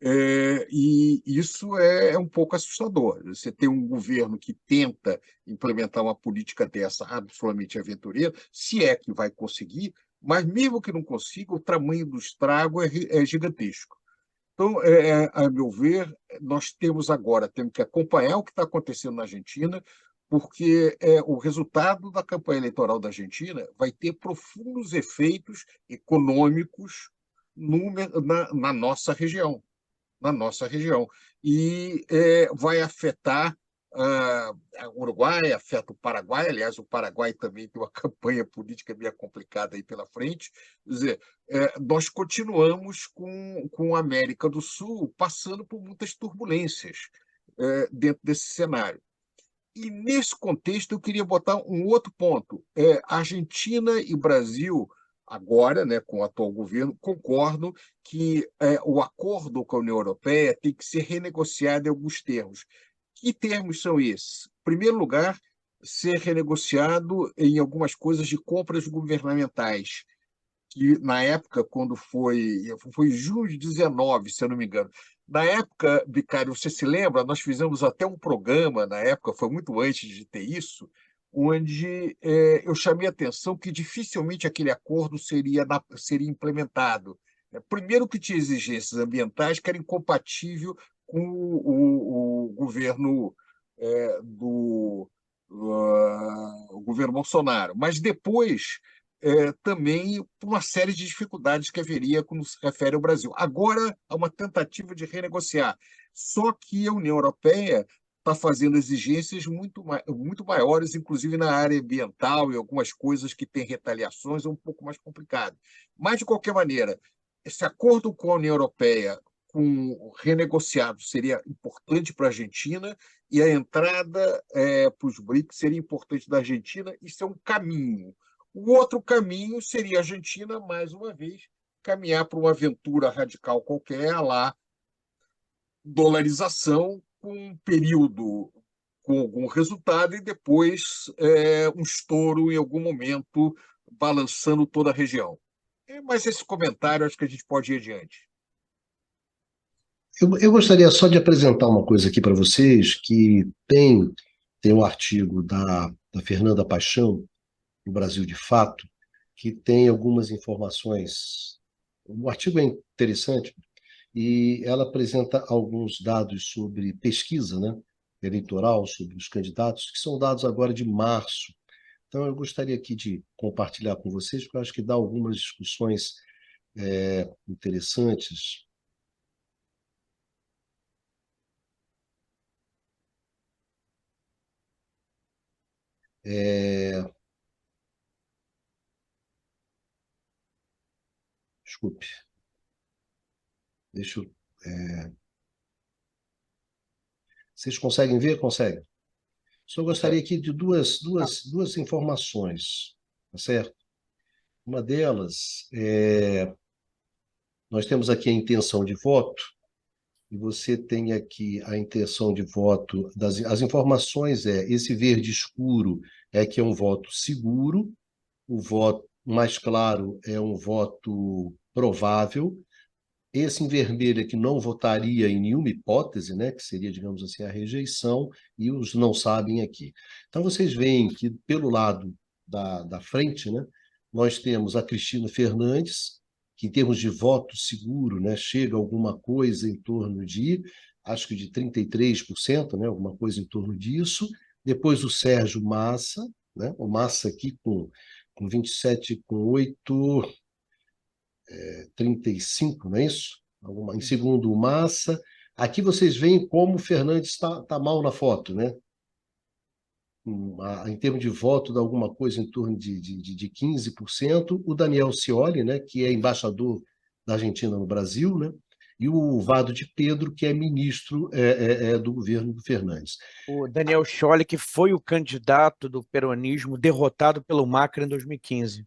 E isso é um pouco assustador. Você tem um governo que tenta implementar uma política dessa absolutamente aventureira, se é que vai conseguir, mas mesmo que não consiga, o tamanho do estrago é gigantesco. Então, a meu ver, nós temos que acompanhar o que está acontecendo na Argentina, porque o resultado da campanha eleitoral da Argentina vai ter profundos efeitos econômicos na nossa região, e vai afetar o Uruguai, afeta o Paraguai. Aliás, o Paraguai também tem uma campanha política meio complicada aí pela frente. Quer dizer, nós continuamos com a América do Sul passando por muitas turbulências dentro desse cenário. E, nesse contexto, eu queria botar um outro ponto. Argentina e Brasil, agora, né, com o atual governo, concordam que o acordo com a União Europeia tem que ser renegociado em alguns termos. Que termos são esses? Em primeiro lugar, ser renegociado em algumas coisas de compras governamentais, que na época, quando foi junho de 19, se eu não me engano. Na época, Bicário, você se lembra? Nós fizemos até um programa, na época, foi muito antes de ter isso, onde eu chamei a atenção que dificilmente aquele acordo seria implementado. Primeiro que tinha exigências ambientais que eram incompatíveis com o governo o governo Bolsonaro, mas depois também por uma série de dificuldades que haveria quando se refere ao Brasil. Agora há uma tentativa de renegociar, só que a União Europeia está fazendo exigências muito maiores, inclusive na área ambiental e algumas coisas que têm retaliações, é um pouco mais complicado. Mas, de qualquer maneira, esse acordo com a União Europeia, com renegociado, seria importante para a Argentina, e a entrada para os BRICS seria importante da Argentina. Isso é um caminho. O outro caminho seria a Argentina, mais uma vez, caminhar para uma aventura radical qualquer, lá, dolarização, com um período com algum resultado e depois um estouro em algum momento, balançando toda a região. Mas esse comentário acho que a gente pode ir adiante. Eu gostaria só de apresentar uma coisa aqui para vocês, que tem um artigo da Fernanda Paixão, no Brasil de Fato, que tem algumas informações. O artigo é interessante e ela apresenta alguns dados sobre pesquisa, né, eleitoral, sobre os candidatos, que são dados agora de março. Então, eu gostaria aqui de compartilhar com vocês, porque eu acho que dá algumas discussões interessantes. Desculpe. Deixa eu... Vocês conseguem ver? Conseguem. Só gostaria aqui de duas informações, tá certo? Uma delas, nós temos aqui a intenção de voto, e você tem aqui a intenção de voto, as informações esse verde escuro que é um voto seguro, o voto mais claro é um voto provável, esse em vermelho é que não votaria em nenhuma hipótese, né, que seria, digamos assim, a rejeição, e os não sabem aqui. Então, vocês veem que, pelo lado da frente, né, nós temos a Cristina Fernandes, que, em termos de voto seguro, né, chega a alguma coisa em torno de, acho que de 33%, né, alguma coisa em torno disso. Depois o Sérgio Massa, né, o Massa aqui com 27, com 8... 35, não é isso? Em segundo, o Massa. Aqui vocês veem como o Fernandes está mal na foto, né? Em termos de voto, dá alguma coisa em torno de 15%. O Daniel Scioli, né, que é embaixador da Argentina no Brasil, né? E o Vado de Pedro, que é ministro do governo do Fernandes. O Daniel Scioli, que foi o candidato do peronismo derrotado pelo Macri em 2015.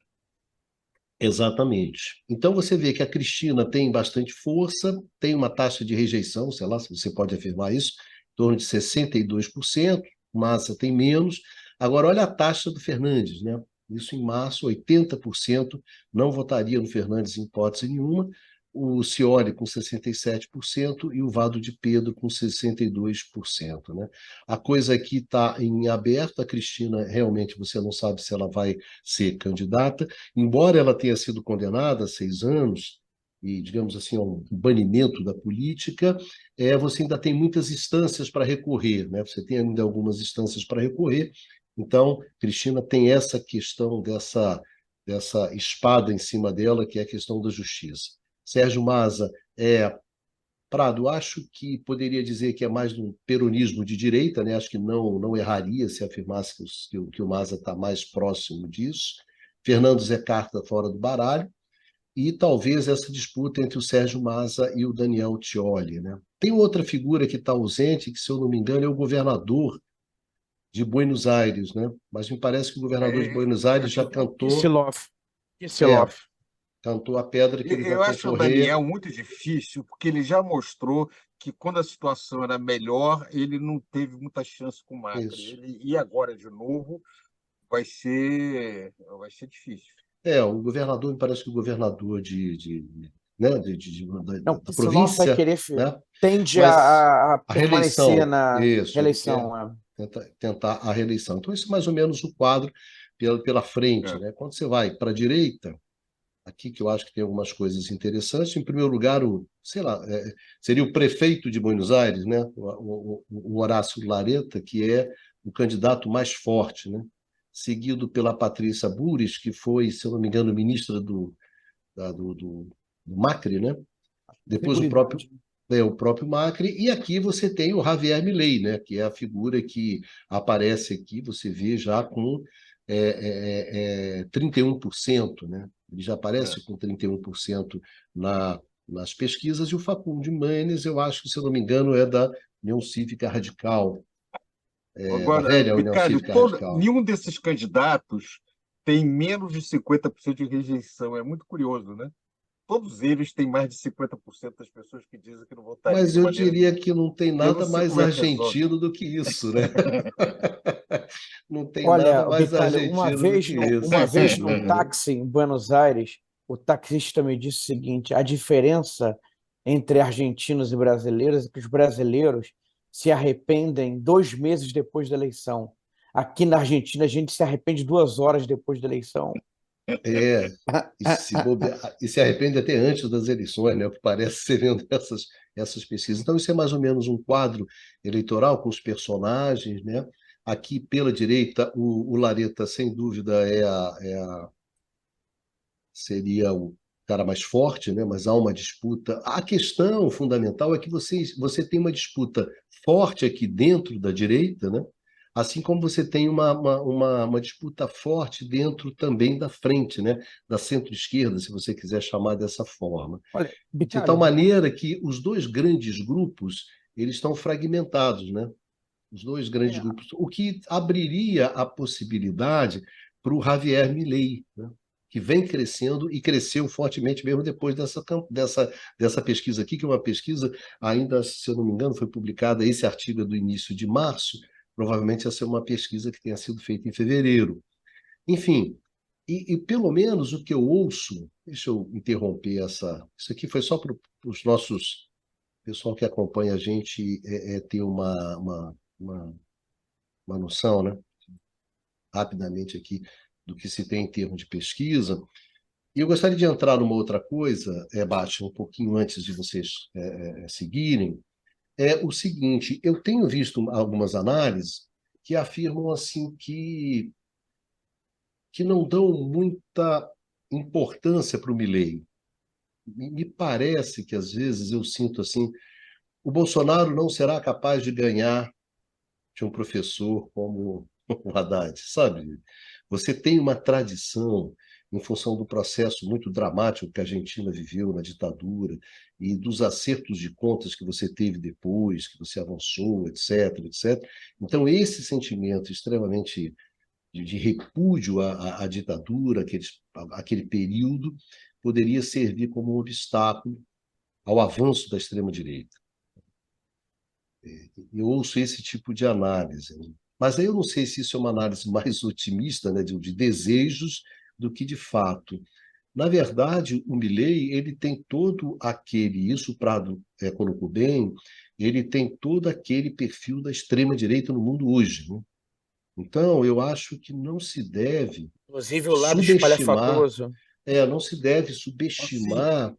Exatamente. Então você vê que a Cristina tem bastante força, tem uma taxa de rejeição, sei lá se você pode afirmar isso, em torno de 62%, Massa tem menos. Agora, olha a taxa do Fernandes, né? Isso em março, 80% não votaria no Fernandes em hipótese nenhuma, o Scioli com 67% e o Vado de Pedro com 62%, né? A coisa aqui está em aberto, a Cristina realmente você não sabe se ela vai ser candidata, embora ela tenha sido condenada a 6 anos, e, digamos assim, a um banimento da política, você ainda tem muitas instâncias para recorrer, né? Você tem ainda algumas instâncias para recorrer, então, Cristina tem essa questão dessa espada em cima dela, que é a questão da justiça. Sérgio Massa Prado, acho que poderia dizer que é mais um peronismo de direita, né? Acho que não erraria se afirmasse que o Massa está mais próximo disso. Fernando Zé Carta fora do baralho, e talvez essa disputa entre o Sérgio Massa e o Daniel Scioli, né? Tem outra figura que está ausente, que, se eu não me engano, é o governador de Buenos Aires, né? Mas me parece que o governador de Buenos Aires já Kicillof. cantou a pedra que ele vai Eu acho o concorrer. Daniel muito difícil, porque ele já mostrou que, quando a situação era melhor, ele não teve muita chance com o Macri. Isso. Ele ir agora de novo vai ser difícil. O governador, me parece que o governador né, Não, da Kicillof vai província, querer, né? tende Mas a a permanecer reeleição, na isso, ele quer reeleição. tentar a reeleição. Então, esse é mais ou menos o quadro pela frente, É. né? Quando você vai para a direita, aqui que eu acho que tem algumas coisas interessantes. Em primeiro lugar, sei lá, seria o prefeito de Buenos Aires, né? O Horácio Lareta, que é o candidato mais forte, né? Seguido pela Patrícia Buris, que foi, se eu não me engano, ministra do Macri, né? Depois o próprio Macri, e aqui você tem o Javier Milei, né? Que é a figura que aparece aqui, você vê já com 31%, né? Ele já aparece com 31% nas pesquisas, e o Facundo Manes, eu acho que, se eu não me engano, é da União Cívica Radical, da Agora, velha União Bicalho, Cívica Radical. nenhum desses candidatos tem menos de 50% de rejeição. É muito curioso, né? Todos eles têm mais de 50% das pessoas que dizem que não votariam Mas de eu maneira diria nenhuma. que não tem Eu não nada sei mais como é que resolve. argentino do que isso, né? Não tem nada Olha, mais Bicalho, argentino do que isso. uma vez num táxi em Buenos Aires, o taxista me disse o seguinte: a diferença entre argentinos e brasileiros é que os brasileiros se arrependem 2 meses depois da eleição. Aqui na Argentina, a gente se arrepende 2 horas depois da eleição. É, e se arrepende até antes das eleições, né? O que parece ser vendo essas pesquisas. Então, isso é mais ou menos um quadro eleitoral com os personagens, né? Aqui, pela direita, o Lareta, sem dúvida, seria o cara mais forte, né? Mas há uma disputa. A questão fundamental é que você tem uma disputa forte aqui dentro da direita, né? assim como você tem uma disputa forte dentro também da frente, né? Da centro-esquerda, se você quiser chamar dessa forma. Olha, De tal Bicalho, maneira que os dois grandes grupos eles estão fragmentados, né? Os dois grandes é, grupos, o que abriria a possibilidade para o Javier Milei, né? Que vem crescendo e cresceu fortemente mesmo depois dessa pesquisa aqui, que é uma pesquisa, ainda, se eu não me engano, foi publicada, esse artigo é do início de março, provavelmente essa é uma pesquisa que tenha sido feita em fevereiro. Enfim, e pelo menos o que eu ouço, deixa eu interromper isso aqui foi só para os nossos, pessoal que acompanha a gente ter uma noção, né? Rapidamente aqui, do que se tem em termos de pesquisa. E eu gostaria de entrar numa outra coisa, Baixa, um pouquinho antes de vocês seguirem, é o seguinte, eu tenho visto algumas análises que afirmam assim que não dão muita importância para o Milei. Me parece que, às vezes, eu sinto assim, o Bolsonaro não será capaz de ganhar de um professor como o Haddad, sabe? Você tem uma tradição em função do processo muito dramático que a Argentina viveu na ditadura e dos acertos de contas que você teve depois, que você avançou, etc, etc. Então, esse sentimento extremamente de repúdio à ditadura, aquele período, poderia servir como um obstáculo ao avanço da extrema-direita. Eu ouço esse tipo de análise, né? Mas aí eu não sei se isso é uma análise mais otimista, né, de desejos, do que de fato. Na verdade, o Milei, ele tem todo aquele, isso o Prado colocou bem, ele tem todo aquele perfil da extrema-direita no mundo hoje, né? Então, eu acho que não se deve inclusive o lado subestimar, espalhafatoso. não se deve Assim, subestimar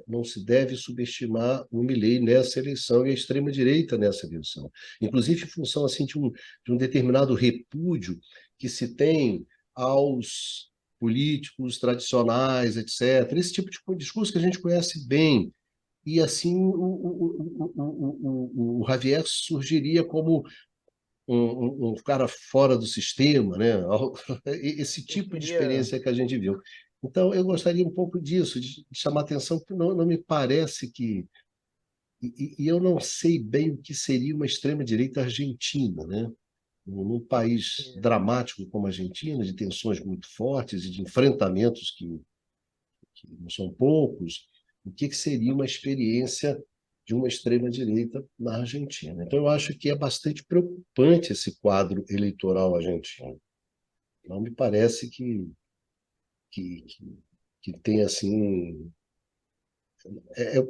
não se deve subestimar o Milei nessa eleição e a extrema-direita nessa eleição. Inclusive, em função assim, de um determinado repúdio que se tem aos políticos tradicionais, etc. Esse tipo de discurso que a gente conhece bem. E assim, o Javier surgiria como um cara fora do sistema, né? Esse Eu tipo de queria. experiência que a gente viu. Então, eu gostaria um pouco disso, de chamar atenção, porque não me parece que. E eu não sei bem o que seria uma extrema-direita argentina, né? Num país dramático como a Argentina, de tensões muito fortes e de enfrentamentos que não são poucos, o que seria uma experiência de uma extrema-direita na Argentina. Então, eu acho que é bastante preocupante esse quadro eleitoral argentino. Não me parece que, que, que tem assim.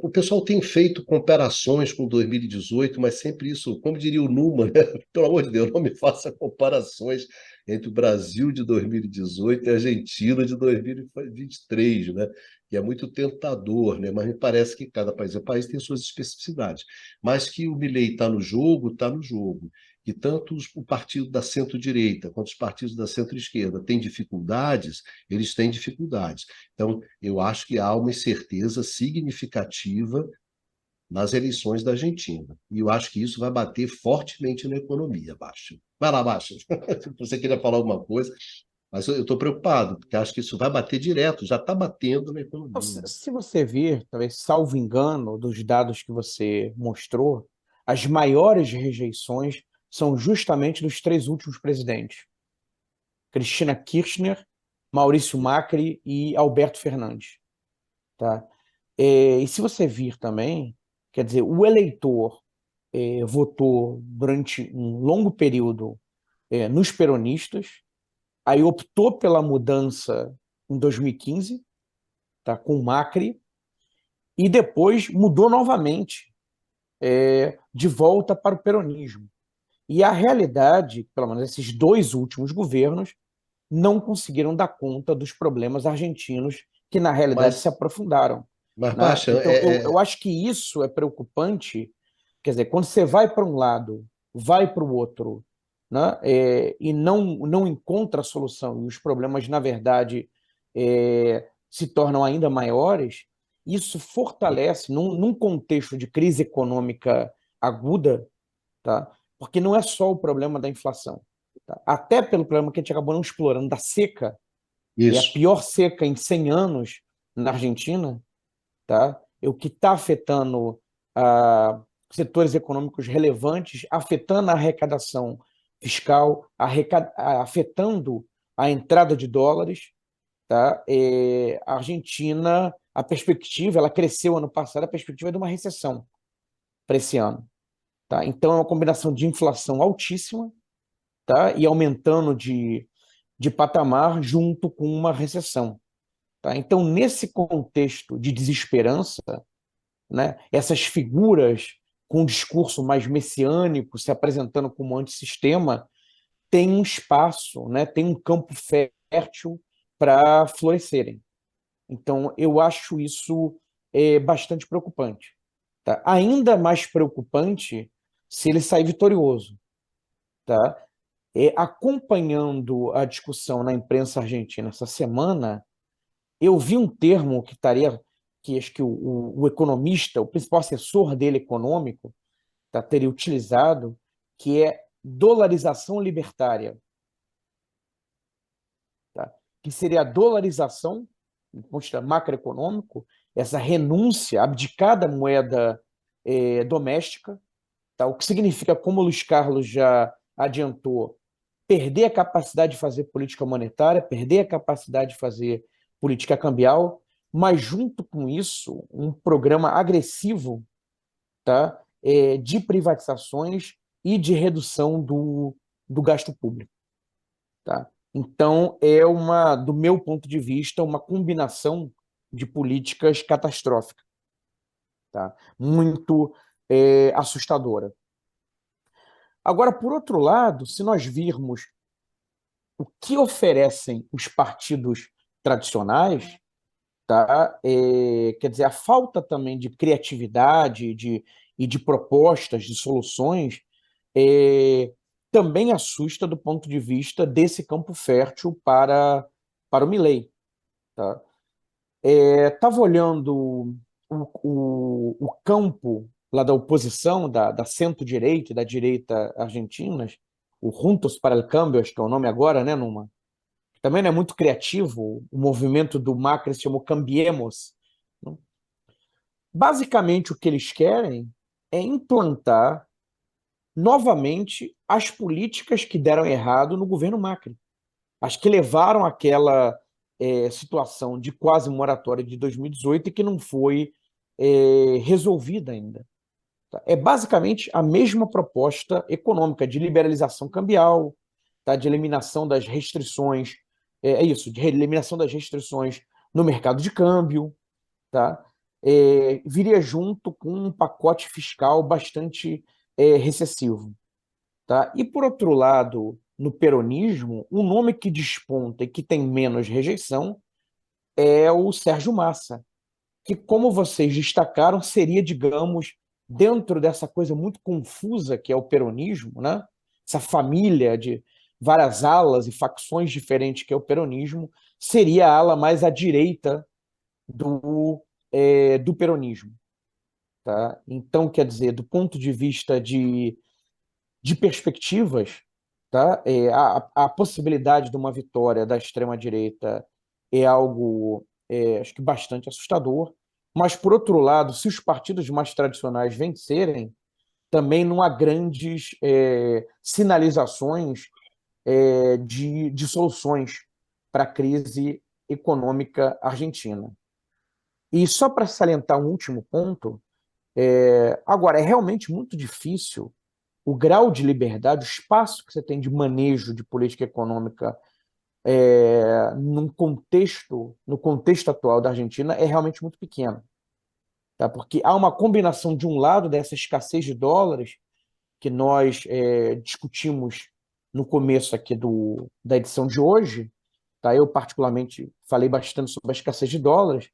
O pessoal tem feito comparações com 2018, mas sempre isso, como diria o Numa, né? Pelo amor de Deus, não me faça comparações entre o Brasil de 2018 e a Argentina de 2023, né? Que é muito tentador, né? Mas me parece que cada país tem suas especificidades. Mas que o Milei está no jogo, está no jogo. E tanto o partido da centro-direita quanto os partidos da centro-esquerda têm dificuldades, eles têm dificuldades. Então, eu acho que há uma incerteza significativa nas eleições da Argentina. E eu acho que isso vai bater fortemente na economia, Baixa. Vai lá, Baixa. Você queria falar alguma coisa, mas eu estou preocupado, porque acho que isso vai bater direto, já está batendo na Então, economia. se você vir, talvez salvo engano, dos dados que você mostrou, as maiores rejeições são justamente dos três últimos presidentes: Cristina Kirchner, Maurício Macri e Alberto Fernandes. Tá? E se você vir também, quer dizer, o eleitor votou durante um longo período nos peronistas, aí optou pela mudança em 2015, tá, com o Macri, e depois mudou novamente de volta para o peronismo. E a realidade, pelo menos esses dois últimos governos, não conseguiram dar conta dos problemas argentinos que, na realidade, se Mas, aprofundaram. mas Né? Baixa, Então, eu acho que isso é preocupante. Quer dizer, quando você vai para um lado, vai para o outro, né? E não encontra a solução, e os problemas, na verdade, se tornam ainda maiores, isso fortalece, num contexto de crise econômica aguda, tá? porque não é só o problema da inflação, tá? Até pelo problema que a gente acabou não explorando da seca, é a Isso. pior seca em 100 anos na Argentina, tá? O que está afetando setores econômicos relevantes, afetando a arrecadação fiscal, afetando a entrada de dólares, tá? A Argentina, a perspectiva, ela cresceu ano passado, a perspectiva é de uma recessão para esse ano, tá? Então é uma combinação de inflação altíssima, tá? E aumentando de patamar junto com uma recessão, tá? Então, nesse contexto de desesperança, né, essas figuras com um discurso mais messiânico se apresentando como antissistema têm um espaço, né, tem um campo fértil para florescerem. Então, eu acho isso bastante preocupante, tá? Ainda mais preocupante se ele sair vitorioso, tá? Acompanhando a discussão na imprensa argentina essa semana, eu vi um termo que acho que o economista, o principal assessor dele econômico, tá, teria utilizado, que é dolarização libertária, tá? Que seria a dolarização, do ponto de vista macroeconômico, essa renúncia, abdicar da moeda doméstica, tá? O que significa, como o Luiz Carlos já adiantou, perder a capacidade de fazer política monetária, perder a capacidade de fazer política cambial, mas junto com isso, um programa agressivo, tá, de privatizações e de redução do gasto público. Tá? Então, do meu ponto de vista, uma combinação de políticas catastrófica, tá? Muito assustadora. Agora, por outro lado, se nós virmos o que oferecem os partidos tradicionais, tá? Quer dizer, a falta também de criatividade e de propostas, de soluções, também assusta do ponto de vista desse campo fértil para o Milei. Tá? Estava olhando o campo lá da oposição, da centro-direita e da direita argentinas, o Juntos para el Cambio, acho que é o nome agora, né, Numa? Também não é muito criativo, o movimento do Macri se chamou Cambiemos. Basicamente, o que eles querem é implantar novamente as políticas que deram errado no governo Macri, as que levaram àquela situação de quase moratória de 2018 e que não foi resolvida ainda. Tá? É basicamente a mesma proposta econômica de liberalização cambial, tá? De eliminação das restrições, isso, de eliminação das restrições no mercado de câmbio, tá? Viria junto com um pacote fiscal bastante recessivo. Tá? E, por outro lado, no peronismo, o nome que desponta e que tem menos rejeição é o Sérgio Massa, que, como vocês destacaram, seria, digamos, dentro dessa coisa muito confusa que é o peronismo, né? Essa família de várias alas e facções diferentes que é o peronismo, seria a ala mais à direita do peronismo. Tá? Então, quer dizer, do ponto de vista de perspectivas, tá? A possibilidade de uma vitória da extrema-direita é algo, acho que bastante assustador, mas, por outro lado, se os partidos mais tradicionais vencerem, também não há grandes sinalizações de soluções para a crise econômica argentina. E só para salientar um último ponto, agora, é realmente muito difícil o grau de liberdade, o espaço que você tem de manejo de política econômica no contexto atual da Argentina é realmente muito pequeno. Tá? Porque há uma combinação, de um lado, dessa escassez de dólares que nós discutimos no começo aqui da edição de hoje. Tá? Eu, particularmente, falei bastante sobre a escassez de dólares,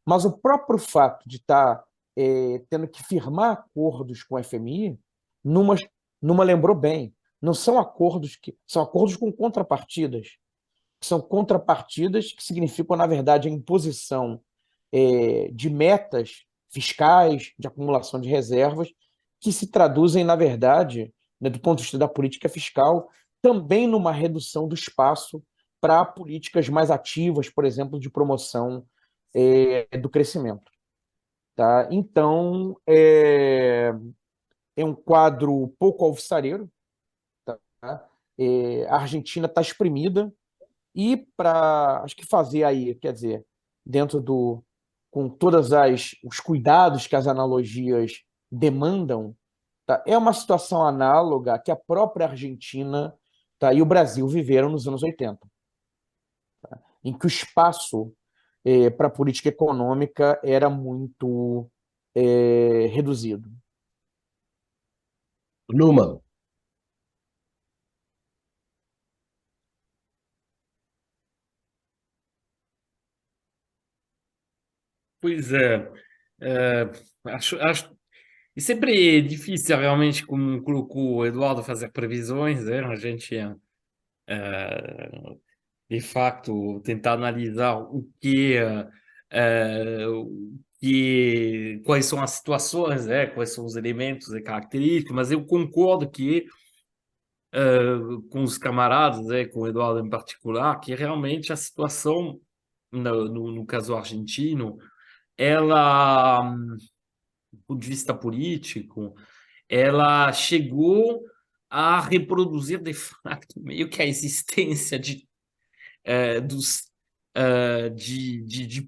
mas o próprio fato de estar tendo que firmar acordos com o FMI, numa lembrou bem, não são acordos são acordos com contrapartidas, que são contrapartidas que significam, na verdade, a imposição de metas fiscais, de acumulação de reservas, que se traduzem, na verdade, né, do ponto de vista da política fiscal, também numa redução do espaço para políticas mais ativas, por exemplo, de promoção do crescimento. Tá? Então, é um quadro pouco alvissareiro. Tá? A Argentina está exprimida e para, acho que fazer aí, quer dizer, dentro do, com todas os cuidados que as analogias demandam, tá? É uma situação análoga que a própria Argentina, tá, e o Brasil viveram nos anos 80, tá? Em que o espaço para a política econômica era muito reduzido. Numa, Pois é, é, acho e sempre é difícil realmente, como colocou o Eduardo, fazer previsões, né? A gente de facto tentar analisar quais são as situações, né? Quais são os elementos e características, mas eu concordo que com os camaradas, né? Com o Eduardo em particular, que realmente a situação no caso argentino, ela, do ponto de vista político, ela chegou a reproduzir de facto meio que a existência de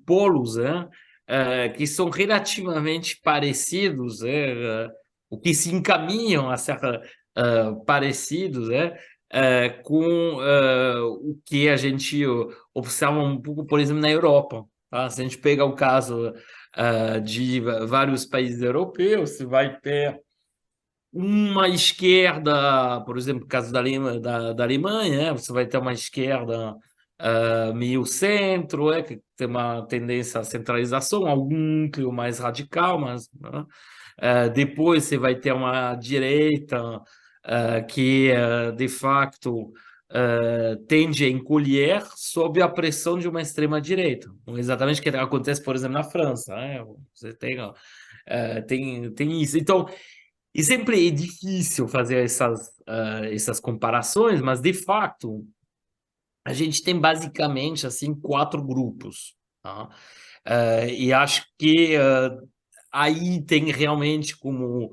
polos, né, que são relativamente parecidos, o que se encaminham a ser parecidos, com o que a gente observa um pouco, por exemplo, na Europa. Tá? Se a gente pega o caso de vários países europeus, você vai ter uma esquerda, por exemplo, no caso da Alemanha, né? Você vai ter uma esquerda meio centro, que tem uma tendência à centralização, algum núcleo mais radical, mas né? Depois você vai ter uma direita que, de facto, tende a encolher sob a pressão de uma extrema-direita. Exatamente o que acontece, por exemplo, na França. Né? Você tem isso. Então, e sempre é difícil fazer essas comparações, mas de fato a gente tem basicamente assim quatro grupos, tá? E acho que aí tem realmente como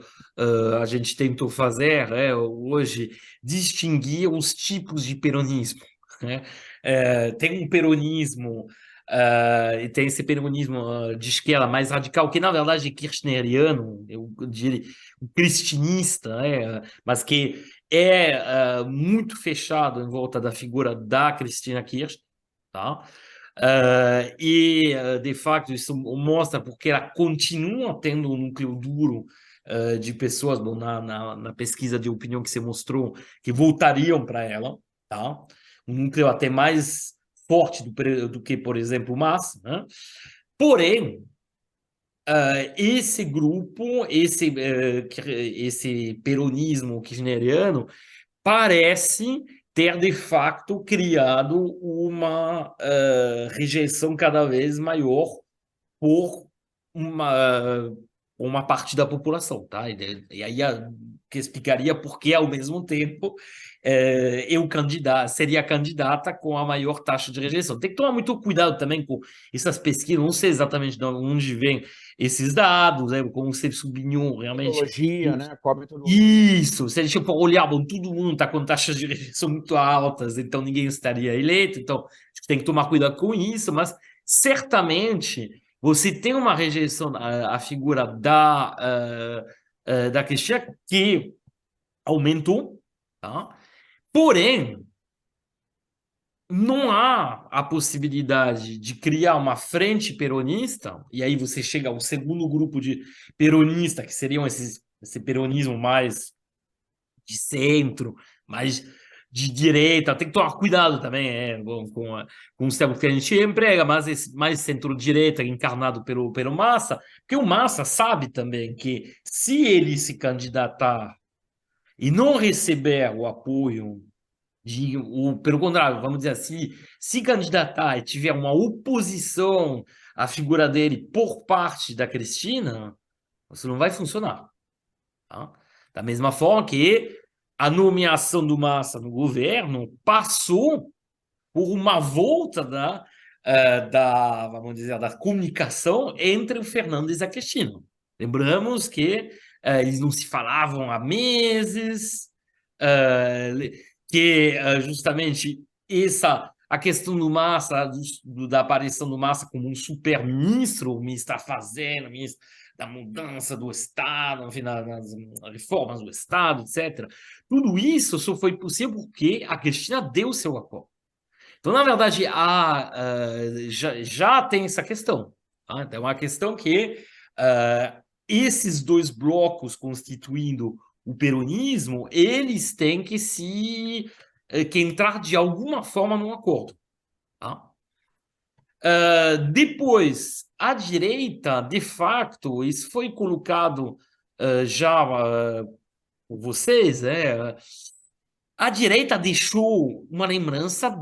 a gente tentou fazer hoje distinguir os tipos de peronismo, né? Tem um peronismo e tem esse peronismo de esquerda mais radical, que na verdade é kirchneriano, eu diria, cristinista, mas que muito fechado em volta da figura da Cristina Kirchner, tá? De fato, isso mostra porque ela continua tendo um núcleo duro de pessoas, bom, na pesquisa de opinião que você mostrou, que voltariam para ela, tá? Um núcleo até mais forte do que, por exemplo, o Massa, né? Porém, esse grupo, esse peronismo kirchneriano, parece ter, de fato, criado uma rejeição cada vez maior por uma parte da população, tá? E aí que explicaria por que, ao mesmo tempo, seria candidata com a maior taxa de rejeição. Tem que tomar muito cuidado também com essas pesquisas, não sei exatamente de onde vêm esses dados, como você sublinhou, realmente. Metodologia, né? Qual a metodologia? Isso, se a gente for olhar, bom, todo mundo está com taxas de rejeição muito altas, então ninguém estaria eleito, então a gente tem que tomar cuidado com isso, mas certamente você tem uma rejeição à figura da Cristina que aumentou, tá? Porém, não há a possibilidade de criar uma frente peronista, e aí você chega ao segundo grupo de peronista, que seriam esse peronismo mais de centro, mais de direita. Tem que tomar cuidado também com os termos que a gente emprega, mas esse mais centro-direita encarnado pelo Massa, porque o Massa sabe também que se ele se candidatar e não receber o apoio pelo contrário, vamos dizer assim, se candidatar e tiver uma oposição à figura dele por parte da Cristina, isso não vai funcionar. Tá? Da mesma forma que a nomeação do Massa no governo passou por uma volta vamos dizer, da comunicação entre o Fernandes e a Cristina. Lembramos que eles não se falavam há meses, que justamente a questão do Massa, da aparição do Massa como um super-ministro, o ministro está fazendo, o ministro da mudança do Estado, enfim, das reformas do Estado, etc. Tudo isso só foi possível porque a Cristina deu seu apoio. Então, na verdade, já tem essa questão. Tá? Então, é uma questão que esses dois blocos constituindo o peronismo, eles têm que que entrar de alguma forma num acordo. Tá? Depois, a direita, de fato, isso foi colocado já por vocês, a direita deixou uma lembrança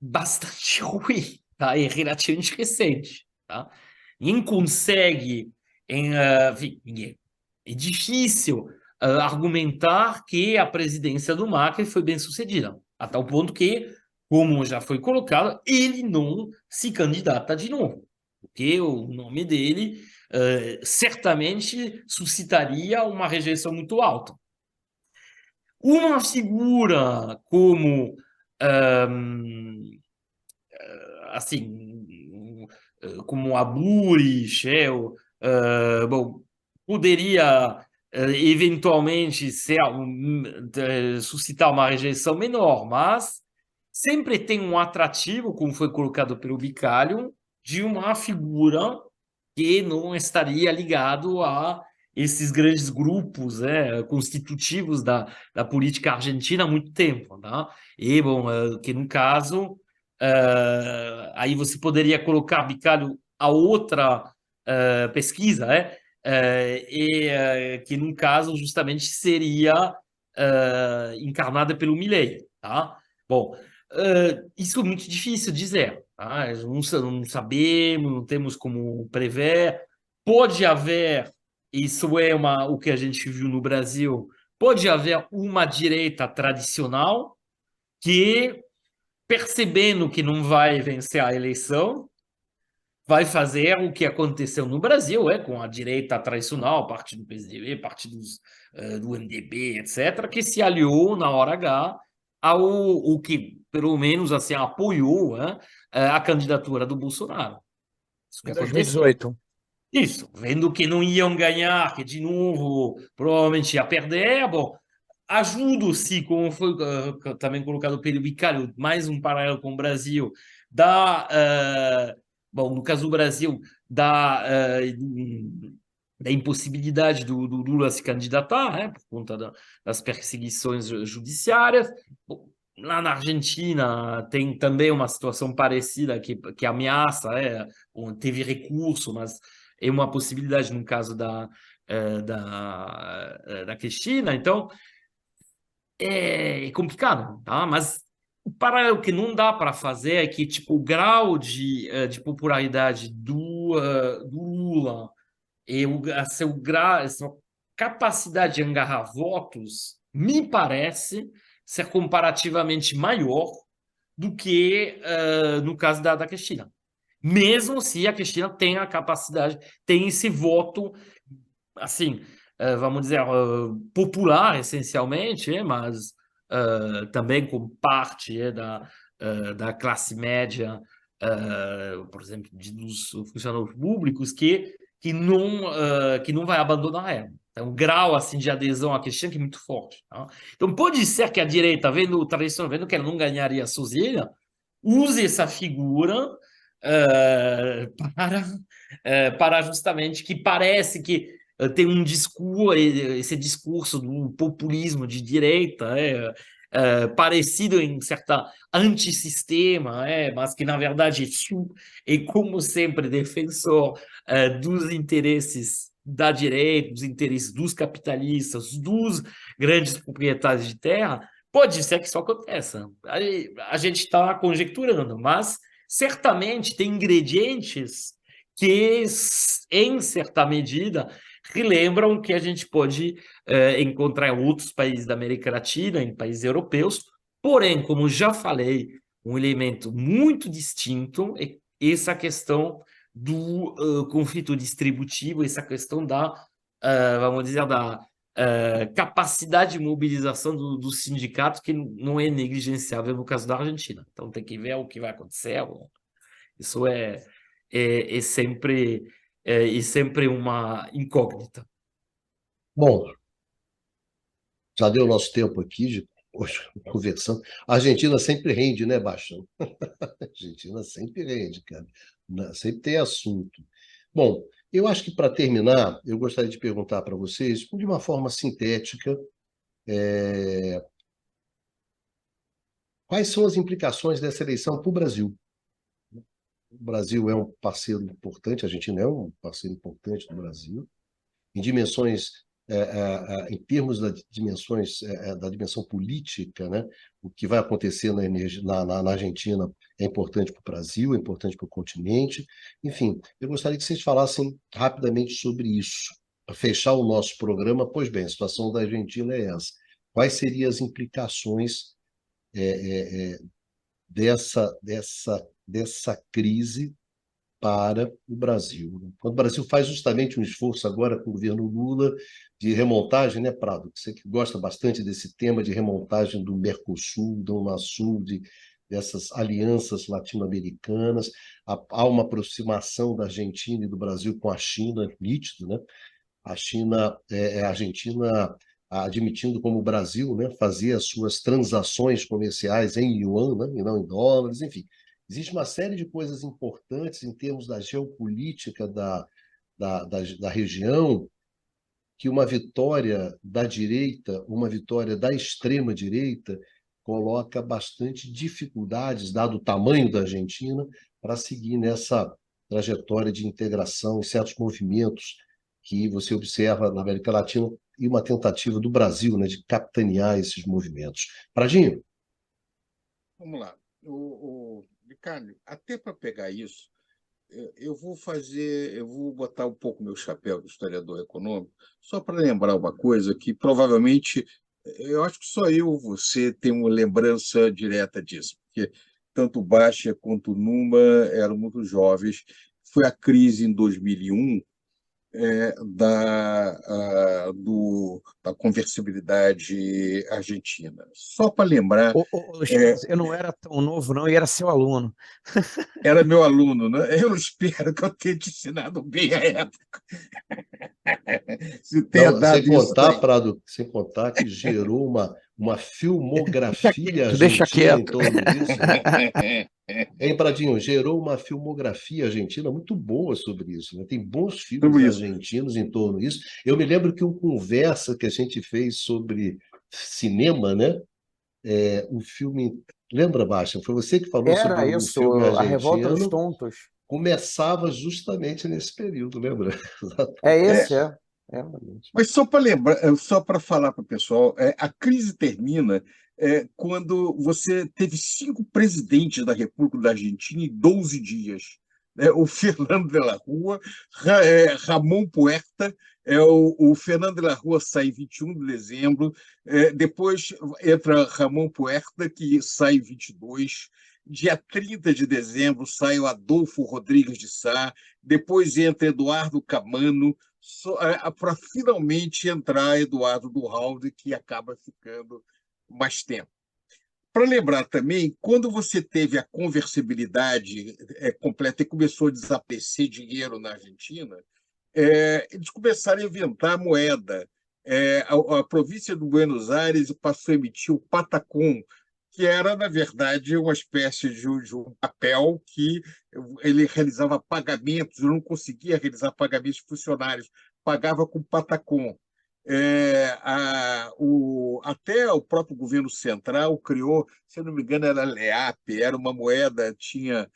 bastante ruim, tá? E relativamente recente, tá? Ninguém consegue, enfim, é difícil argumentar que a presidência do Macri foi bem sucedida, a tal ponto que, como já foi colocado, ele não se candidata de novo, porque o nome dele certamente suscitaria uma rejeição muito alta. Uma figura como assim, como a Buris, bom, poderia eventualmente suscitar uma rejeição menor, mas sempre tem um atrativo, como foi colocado pelo Bicalho, de uma figura que não estaria ligado a esses grandes grupos constitutivos da política argentina há muito tempo. Tá? E, bom, que no caso, aí você poderia colocar, Bicalho, a outra pesquisa, que no caso justamente seria encarnada pelo Milei. Tá? Bom, isso é muito difícil dizer. Tá? Não sabemos, não temos como prever. Pode haver, isso é o que a gente viu no Brasil, pode haver uma direita tradicional que, percebendo que não vai vencer a eleição, vai fazer o que aconteceu no Brasil, com a direita tradicional, parte do PSDB, parte do MDB, etc., que se aliou na hora H ao que, pelo menos, assim, apoiou a candidatura do Bolsonaro. Isso que Em aconteceu. 2018. Isso, vendo que não iam ganhar, que de novo provavelmente ia perder, bom, ajudo-se, como foi também colocado pelo Bicalho, mais um paralelo com o Brasil, bom, no caso do Brasil, da impossibilidade do Lula se candidatar, por conta das perseguições judiciárias. Bom, lá na Argentina tem também uma situação parecida que ameaça, teve recurso, mas é uma possibilidade no caso da Cristina. Então, é complicado, tá? Mas o paralelo que não dá para fazer é que tipo, o grau de popularidade do Lula e a sua capacidade de agarrar votos me parece ser comparativamente maior do que no caso da Cristina. Mesmo se a Cristina tem a capacidade, tem esse voto, assim, vamos dizer, popular, essencialmente, mas também com parte da classe média, por exemplo, dos funcionários públicos, que não vai abandonar ela. É um grau assim, de adesão à Cristina que é muito forte. Tá? Então, pode ser que a direita, vendo que ela não ganharia sozinha, use essa figura para justamente que parece que tem um discurso, esse discurso do populismo de direita, parecido em certa antissistema, mas que na verdade é como sempre defensor dos interesses da direita, dos interesses dos capitalistas, dos grandes proprietários de terra. Pode ser que isso aconteça. A gente está conjecturando, mas certamente tem ingredientes que, em certa medida, relembram que a gente pode encontrar em outros países da América Latina, em países europeus, porém, como já falei, um elemento muito distinto é essa questão do conflito distributivo, essa questão da, vamos dizer, da capacidade de mobilização dos sindicatos, que não é negligenciável no caso da Argentina. Então, tem que ver o que vai acontecer. Isso é sempre uma incógnita. Bom, já deu nosso tempo aqui de hoje conversando. A Argentina sempre rende, né, Baixão? A Argentina sempre rende, cara. Sempre tem assunto. Bom, eu acho que para terminar, eu gostaria de perguntar para vocês, de uma forma sintética, quais são as implicações dessa eleição para o Brasil? O Brasil é um parceiro importante, a Argentina é um parceiro importante do Brasil, em dimensões, em termos da dimensão política, né? O que vai acontecer na Argentina é importante para o Brasil, é importante para o continente. Enfim, eu gostaria que vocês falassem rapidamente sobre isso, para fechar o nosso programa. Pois bem, a situação da Argentina é essa. Quais seriam as implicações dessa crise para o Brasil? Quando o Brasil faz justamente um esforço agora com o governo Lula de remontagem, né, Prado? Você que gosta bastante desse tema de remontagem do Mercosul, do Unasul, dessas alianças latino-americanas, há uma aproximação da Argentina e do Brasil com a China, nítido, né? A Argentina admitindo como o Brasil, né, fazia as suas transações comerciais em yuan, né, e não em dólares, enfim. Existe uma série de coisas importantes em termos da geopolítica da região, que uma vitória da direita, uma vitória da extrema-direita, coloca bastante dificuldades, dado o tamanho da Argentina, para seguir nessa trajetória de integração em certos movimentos que você observa na América Latina e uma tentativa do Brasil, né, de capitanear esses movimentos. Pradinho? Vamos lá. Ricardo, até para pegar isso, eu vou botar um pouco meu chapéu de historiador econômico, só para lembrar uma coisa que provavelmente, eu acho que só eu ou você tem uma lembrança direta disso, porque tanto o Baixa quanto o Numa eram muito jovens. Foi a crise em 2001, da conversibilidade argentina. Só para lembrar, Alexandre, eu não era tão novo, não, e era seu aluno. era meu aluno, né? Eu espero que eu tenha te ensinado bem a época. Se tenha Não, dado isso aí. Prado, sem contar que gerou uma filmografia Deixa argentina em quieto. torno disso, né? Hein, Pradinho? Gerou uma filmografia argentina muito boa sobre isso, né? Tem bons filmes Sobre isso. argentinos em torno disso. Eu me lembro que uma conversa que a gente fez sobre cinema, né? O filme. Lembra, Baixa? Foi você que falou sobre Era um filme isso, A Revolta dos argentino. Tontos. Começava justamente nesse período, lembra? É É, esse, é. Exatamente. mas só para lembrar, só para falar para o pessoal, a crise termina quando você teve 5 presidentes da República da Argentina em 12 dias. O Fernando de la Rúa, Ramon Puerta, o Fernando de la Rúa sai em 21 de dezembro, depois entra Ramon Puerta, que sai em 22, dia 30 de dezembro sai o Adolfo Rodrigues de Sá, depois entra Eduardo Camano, para finalmente entrar Eduardo Durhalde, que acaba ficando mais tempo. Para lembrar também, quando você teve a conversibilidade completa e começou a desaparecer dinheiro na Argentina, eles começaram a inventar moeda. A província de Buenos Aires passou a emitir o patacón, que era, na verdade, uma espécie de um papel que ele realizava pagamentos, eu não conseguia realizar pagamentos de funcionários, pagava com patacón. Até o próprio governo central criou, se eu não me engano, era LEAP, era uma moeda, tinha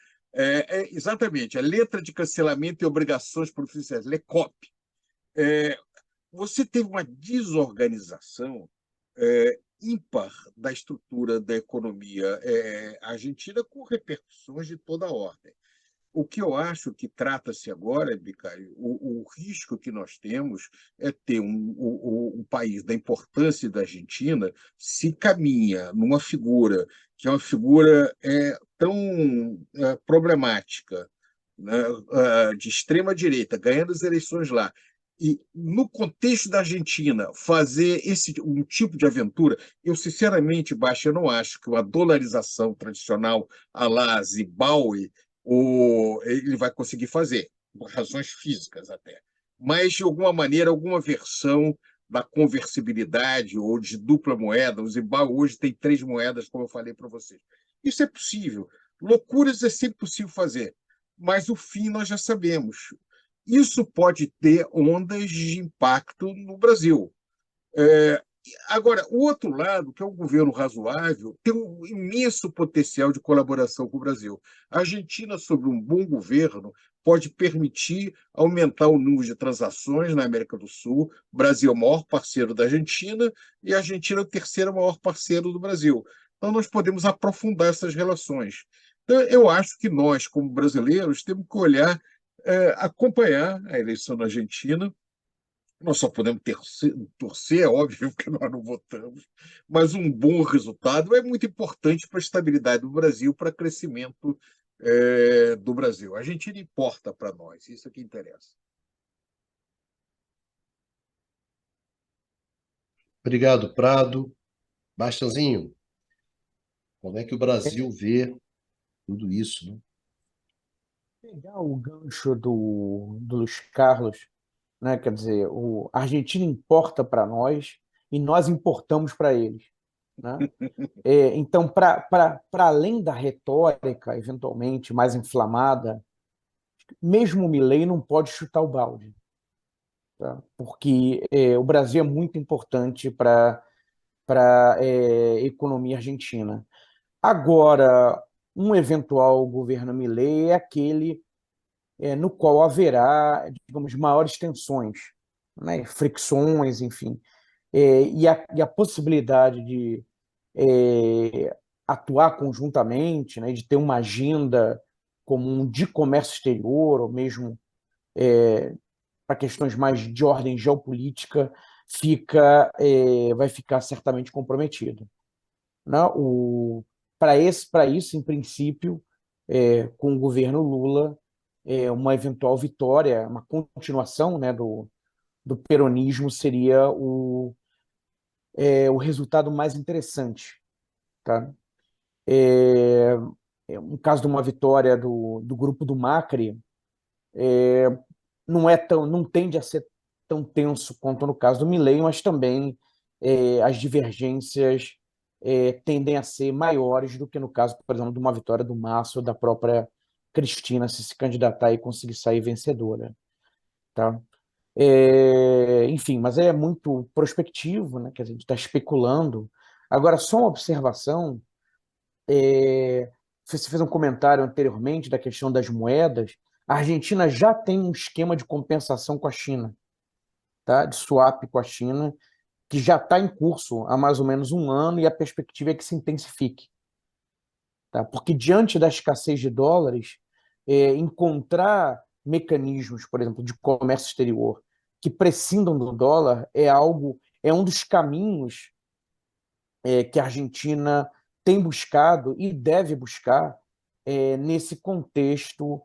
exatamente a letra de cancelamento e obrigações provinciais, LECOP. Você teve uma desorganização ímpar da estrutura da economia argentina, com repercussões de toda a ordem. O que eu acho que trata-se agora, Bicário, o risco que nós temos é ter um país da importância da Argentina se caminha numa figura que é uma figura tão problemática, né, de extrema direita, ganhando as eleições lá, e no contexto da Argentina fazer um tipo de aventura, eu sinceramente, Baixa, eu não acho que uma dolarização tradicional à la Zimbábue ele vai conseguir fazer, por razões físicas até. Mas, de alguma maneira, alguma versão da conversibilidade ou de dupla moeda. O Zimbábue hoje tem 3 moedas, como eu falei para vocês. Isso é possível. Loucuras é sempre possível fazer, mas o fim nós já sabemos. Isso pode ter ondas de impacto no Brasil. Agora, o outro lado, que é um governo razoável, tem um imenso potencial de colaboração com o Brasil. A Argentina, sob um bom governo, pode permitir aumentar o número de transações na América do Sul. O Brasil é o maior parceiro da Argentina e a Argentina é o terceiro maior parceiro do Brasil. Então, nós podemos aprofundar essas relações. Então, eu acho que nós, como brasileiros, temos que olhar, acompanhar a eleição na Argentina. Nós só podemos torcer, é óbvio que nós não votamos, mas um bom resultado é muito importante para a estabilidade do Brasil, para o crescimento do Brasil. A Argentina importa para nós, isso é que interessa. Obrigado, Prado. Bastianzinho, como é que o Brasil vê tudo isso, né? Pegar o gancho do Luiz Carlos, né? Quer dizer, a Argentina importa para nós e nós importamos para eles, né? Então, para além da retórica, eventualmente mais inflamada, mesmo o Milei não pode chutar o balde, tá? Porque o Brasil é muito importante para a economia argentina. Agora, um eventual governo Milei é aquele no qual haverá, digamos, maiores tensões, né, fricções, enfim, e a possibilidade de atuar conjuntamente, né, de ter uma agenda comum de comércio exterior, ou mesmo para questões mais de ordem geopolítica, vai ficar certamente comprometido, né? Para isso, em princípio, com o governo Lula, uma eventual vitória, uma continuação, né, do peronismo seria o resultado mais interessante, tá? Um caso de uma vitória do grupo do Macri não tende a ser tão tenso quanto no caso do Milei, mas também as divergências tendem a ser maiores do que no caso, por exemplo, de uma vitória do Márcio ou da própria Cristina se candidatar e conseguir sair vencedora, tá? Enfim, mas é muito prospectivo, né? Quer dizer, a gente está especulando. Agora, só uma observação, você fez um comentário anteriormente da questão das moedas. A Argentina já tem um esquema de compensação com a China, tá? De swap com a China, que já está em curso há mais ou menos um ano e a perspectiva é que se intensifique, tá? Porque diante da escassez de dólares, encontrar mecanismos, por exemplo, de comércio exterior que prescindam do dólar é um dos caminhos que a Argentina tem buscado e deve buscar nesse contexto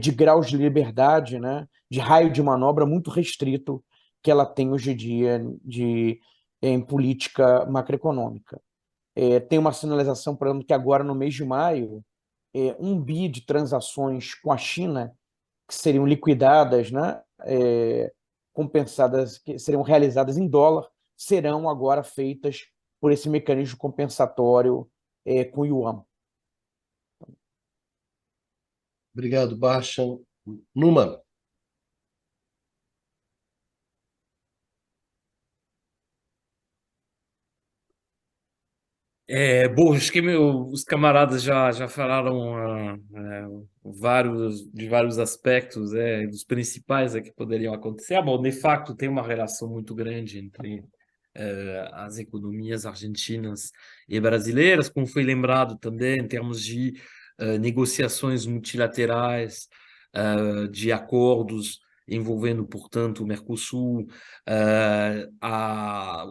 de graus de liberdade, né, de raio de manobra muito restrito que ela tem hoje em dia em política macroeconômica. Tem uma sinalização, por exemplo, que agora, no mês de maio, 1 bi de transações com a China que seriam liquidadas, né, compensadas, que seriam realizadas em dólar, serão agora feitas por esse mecanismo compensatório com o Yuan. Obrigado, Bastian. Numan. Bom, acho que os camaradas já falaram de vários aspectos, dos principais que poderiam acontecer. Bom, de fato, tem uma relação muito grande entre as economias argentinas e brasileiras, como foi lembrado também, em termos de negociações multilaterais, de acordos envolvendo, portanto, o Mercosul,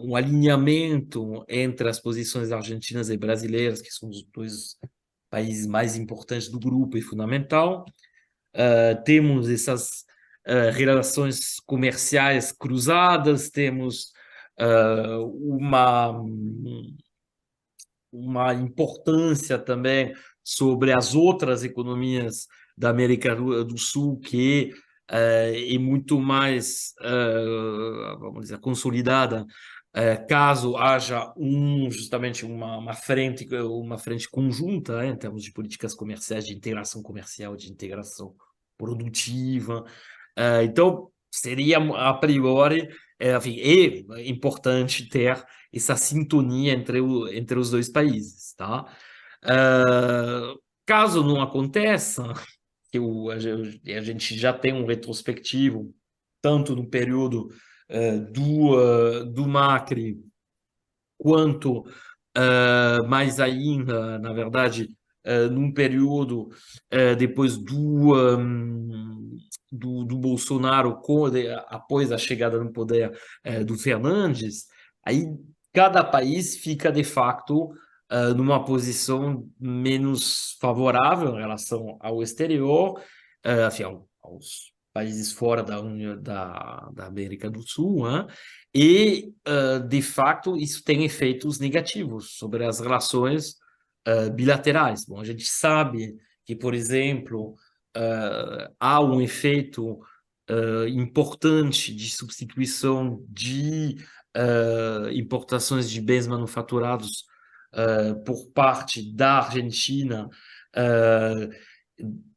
um alinhamento entre as posições argentinas e brasileiras, que são os dois países mais importantes do grupo e fundamental. Temos essas relações comerciais cruzadas, temos uma importância também sobre as outras economias da América do Sul, que é muito mais, vamos dizer, consolidada, caso haja justamente uma frente conjunta, em termos de políticas comerciais, de integração comercial, de integração produtiva. Então, seria, a priori, enfim, é importante ter essa sintonia entre os dois países, tá? Caso não aconteça, que a gente já tem um retrospectivo, tanto no período do Macri, quanto mais ainda, na verdade, num período depois do Bolsonaro, após a chegada no poder do Fernandes, aí cada país fica, de facto, numa posição menos favorável em relação ao exterior, enfim, aos países fora da América do Sul, né? E, de fato, isso tem efeitos negativos sobre as relações bilaterais. Bom, a gente sabe que, por exemplo, há um efeito importante de substituição de importações de bens manufaturados por parte da Argentina,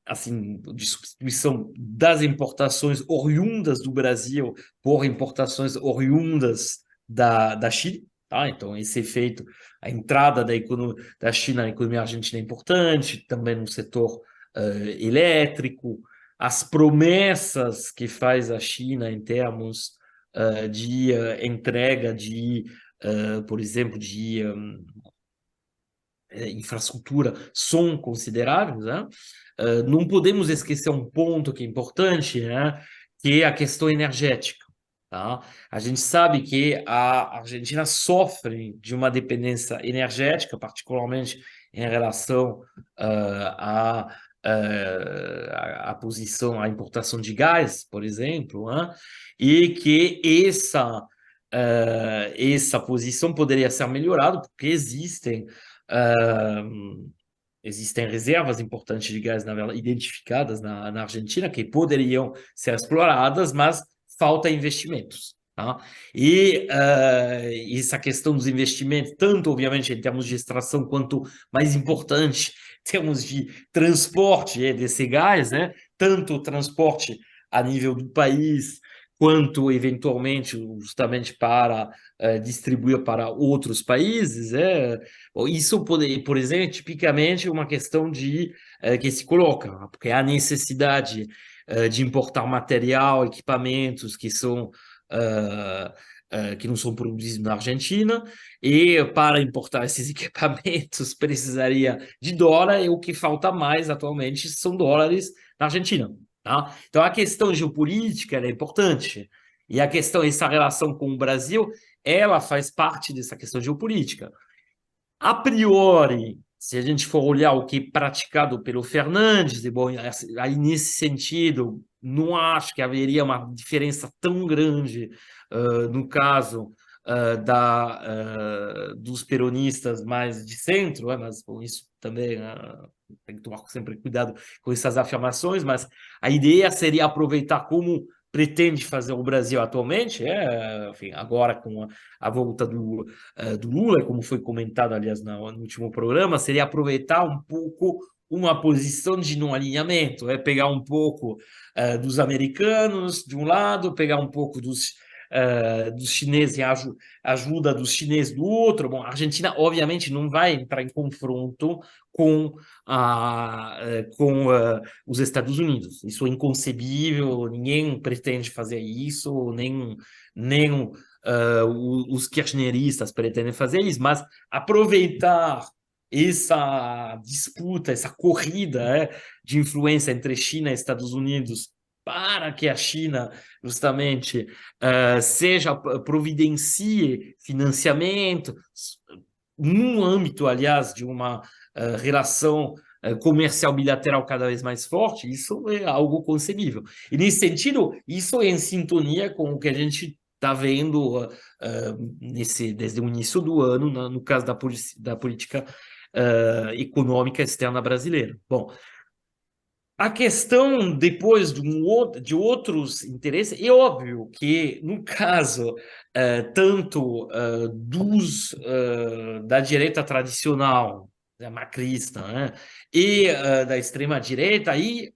assim, de substituição das importações oriundas do Brasil por importações oriundas da China. Tá? Então, esse efeito, a entrada da China na economia argentina é importante, também no setor elétrico, as promessas que faz a China em termos de entrega por exemplo, de infraestrutura são consideráveis, né? Não podemos esquecer um ponto que é importante, né? Que é a questão energética. Tá? A gente sabe que a Argentina sofre de uma dependência energética, particularmente em relação à posição, à importação de gás, por exemplo, né? E que essa posição poderia ser melhorada, porque existem reservas importantes de gás identificadas na Argentina que poderiam ser exploradas, mas falta investimentos. Tá? E essa questão dos investimentos, tanto, obviamente, em termos de extração, quanto mais importante, em termos de transporte desse gás, né? Tanto o transporte a nível do país, quanto, eventualmente, justamente para distribuir para outros países. Isso, por exemplo, é tipicamente uma questão que se coloca, porque há necessidade de importar material, equipamentos que não são produzidos na Argentina, e para importar esses equipamentos precisaria de dólar, e o que falta mais atualmente são dólares na Argentina. Tá? Então, a questão geopolítica é importante, e essa relação com o Brasil, ela faz parte dessa questão geopolítica. A priori, se a gente for olhar o que é praticado pelo Fernandes, e bom, aí nesse sentido, não acho que haveria uma diferença tão grande no caso dos peronistas mais de centro, mas bom, isso também tem que tomar sempre cuidado com essas afirmações, mas a ideia seria aproveitar como pretende fazer o Brasil atualmente, enfim, agora com a volta do Lula, como foi comentado, aliás, no último programa, seria aproveitar um pouco uma posição de não alinhamento, pegar um pouco dos americanos de um lado, pegar um pouco dos chineses e ajuda dos chineses do outro. Bom, a Argentina, obviamente, não vai entrar em confronto com os Estados Unidos. Isso é inconcebível, ninguém pretende fazer isso, nem os kirchneristas pretendem fazer isso, mas aproveitar essa disputa, essa corrida de influência entre China e Estados Unidos para que a China justamente providencie financiamento num âmbito, aliás, de uma relação comercial bilateral cada vez mais forte, isso é algo concebível. E, nesse sentido, isso é em sintonia com o que a gente está vendo desde o início do ano, no caso da política econômica externa brasileira. Bom, a questão depois de outros interesses, é óbvio que, no caso tanto da direita tradicional, da macrista, né, e da extrema-direita, aí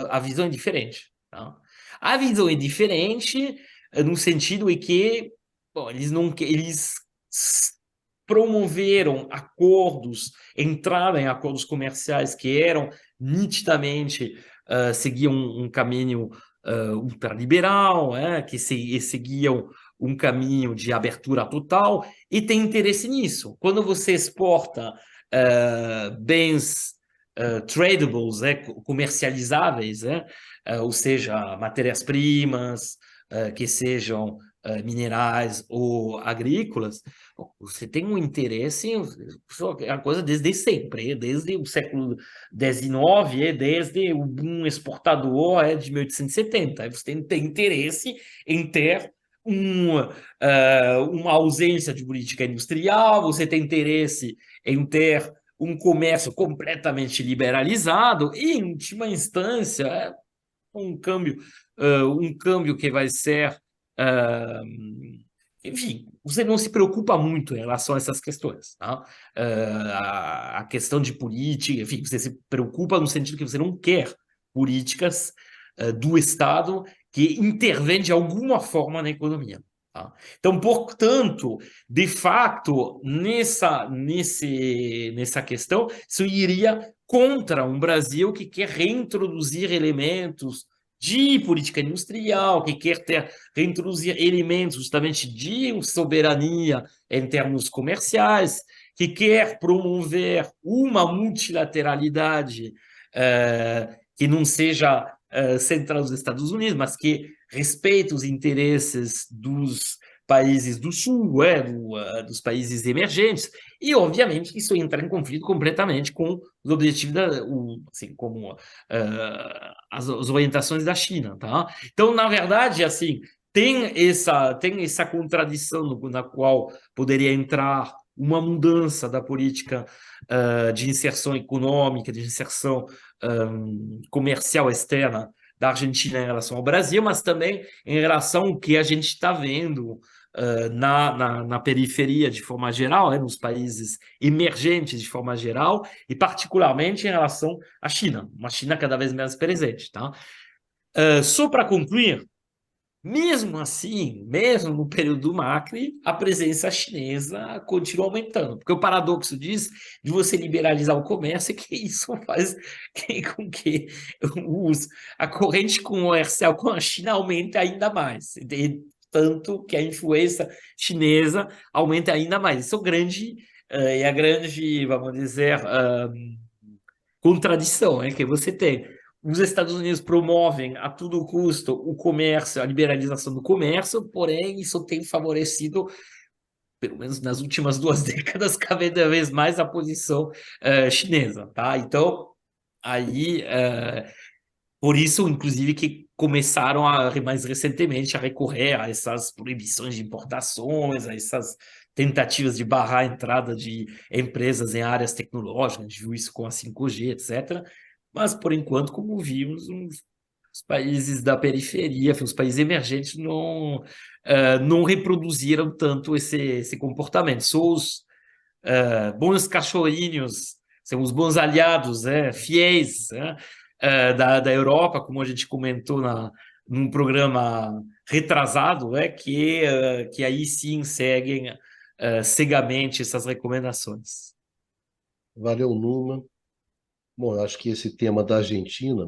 a visão é diferente. Tá? A visão é diferente no sentido em que bom, eles promoveram acordos, entraram em acordos comerciais que eram nitidamente seguiam um caminho ultraliberal, que seguiam um caminho de abertura total e tem interesse nisso. Quando você exporta bens tradables, comercializáveis, ou seja, matérias-primas que sejam minerais ou agrícolas, você tem um interesse, é uma coisa desde sempre, desde o século XIX, desde o boom exportador de 1870. Você tem interesse em ter uma ausência de política industrial, você tem interesse em ter um comércio completamente liberalizado e, em última instância, um câmbio que vai ser enfim, você não se preocupa muito em relação a essas questões. Tá? A questão de política, enfim, você se preocupa no sentido que você não quer políticas do Estado que intervêm de alguma forma na economia. Tá? Então, portanto, de fato, nessa questão, isso iria contra um Brasil que quer reintroduzir elementos de política industrial, que quer reintroduzir elementos justamente de soberania em termos comerciais, que quer promover uma multilateralidade que não seja central dos Estados Unidos, mas que respeite os interesses dos países do Sul, dos países emergentes, e, obviamente, isso entra em conflito completamente com os objetivos, assim, como as orientações da China. Tá? Então, na verdade, assim, tem essa contradição na qual poderia entrar uma mudança da política de inserção econômica, de inserção comercial externa da Argentina em relação ao Brasil, mas também em relação ao que a gente está vendo na periferia de forma geral, nos países emergentes de forma geral, e particularmente em relação à China, uma China cada vez mais presente. Tá? Só para concluir, mesmo assim, mesmo no período do Macri, a presença chinesa continua aumentando, porque o paradoxo de você liberalizar o comércio é que isso faz com que a corrente comercial com a China aumente ainda mais, tanto que a influência chinesa aumenta ainda mais. Isso é a grande, vamos dizer, contradição que você tem. Os Estados Unidos promovem a todo custo o comércio, a liberalização do comércio, porém isso tem favorecido, pelo menos nas últimas 2 décadas, cada vez mais a posição chinesa. Tá? Então, aí, por isso, inclusive, que começaram mais recentemente a recorrer a essas proibições de importações, a essas tentativas de barrar a entrada de empresas em áreas tecnológicas, a gente viu isso com a 5G, etc. Mas, por enquanto, como vimos, os países da periferia, os países emergentes, não reproduziram tanto esse comportamento. São os bons cachorrinhos, são os bons aliados, fiéis da Europa, como a gente comentou num programa retrasado, que aí sim seguem cegamente essas recomendações. Valeu, Numa. Bom, eu acho que esse tema da Argentina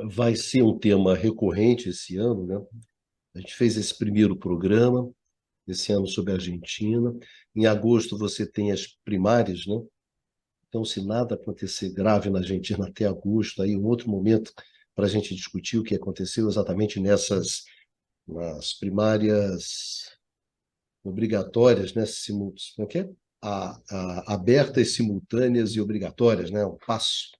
vai ser um tema recorrente esse ano, né? A gente fez esse primeiro programa, esse ano sobre a Argentina. Em agosto você tem as primárias, né? Então, se nada acontecer grave na Argentina até agosto, aí um outro momento para a gente discutir o que aconteceu exatamente nas primárias obrigatórias, né? Como é que é? Abertas, simultâneas e obrigatórias, né? O passo,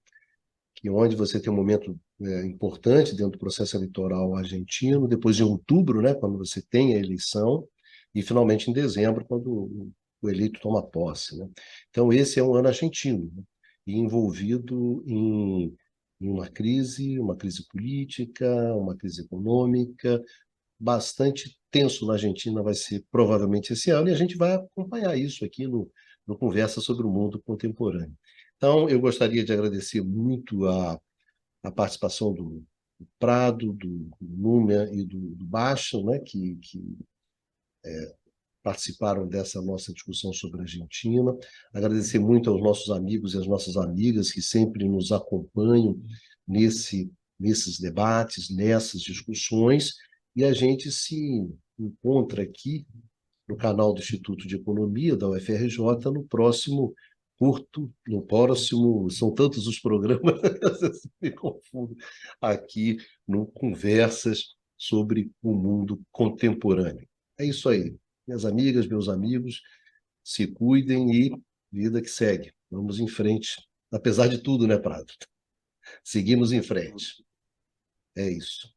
que onde você tem um momento importante dentro do processo eleitoral argentino, depois de outubro, né? Quando você tem a eleição, e finalmente em dezembro, quando o eleito toma posse, né? Então, esse é um ano argentino, né? E envolvido em uma crise política, uma crise econômica, bastante tenso na Argentina vai ser provavelmente esse ano, e a gente vai acompanhar isso aqui no Conversa sobre o Mundo Contemporâneo. Então, eu gostaria de agradecer muito a participação do Prado, do Númia e do Baixa, né, que participaram dessa nossa discussão sobre a Argentina. Agradecer muito aos nossos amigos e às nossas amigas que sempre nos acompanham nesses debates, nessas discussões, e a gente se encontra aqui no canal do Instituto de Economia da UFRJ no próximo, são tantos os programas, eu me confundo, aqui no Conversas sobre o Mundo Contemporâneo. É isso aí. Minhas amigas, meus amigos, se cuidem e vida que segue. Vamos em frente. Apesar de tudo, né, Prado? Seguimos em frente. É isso.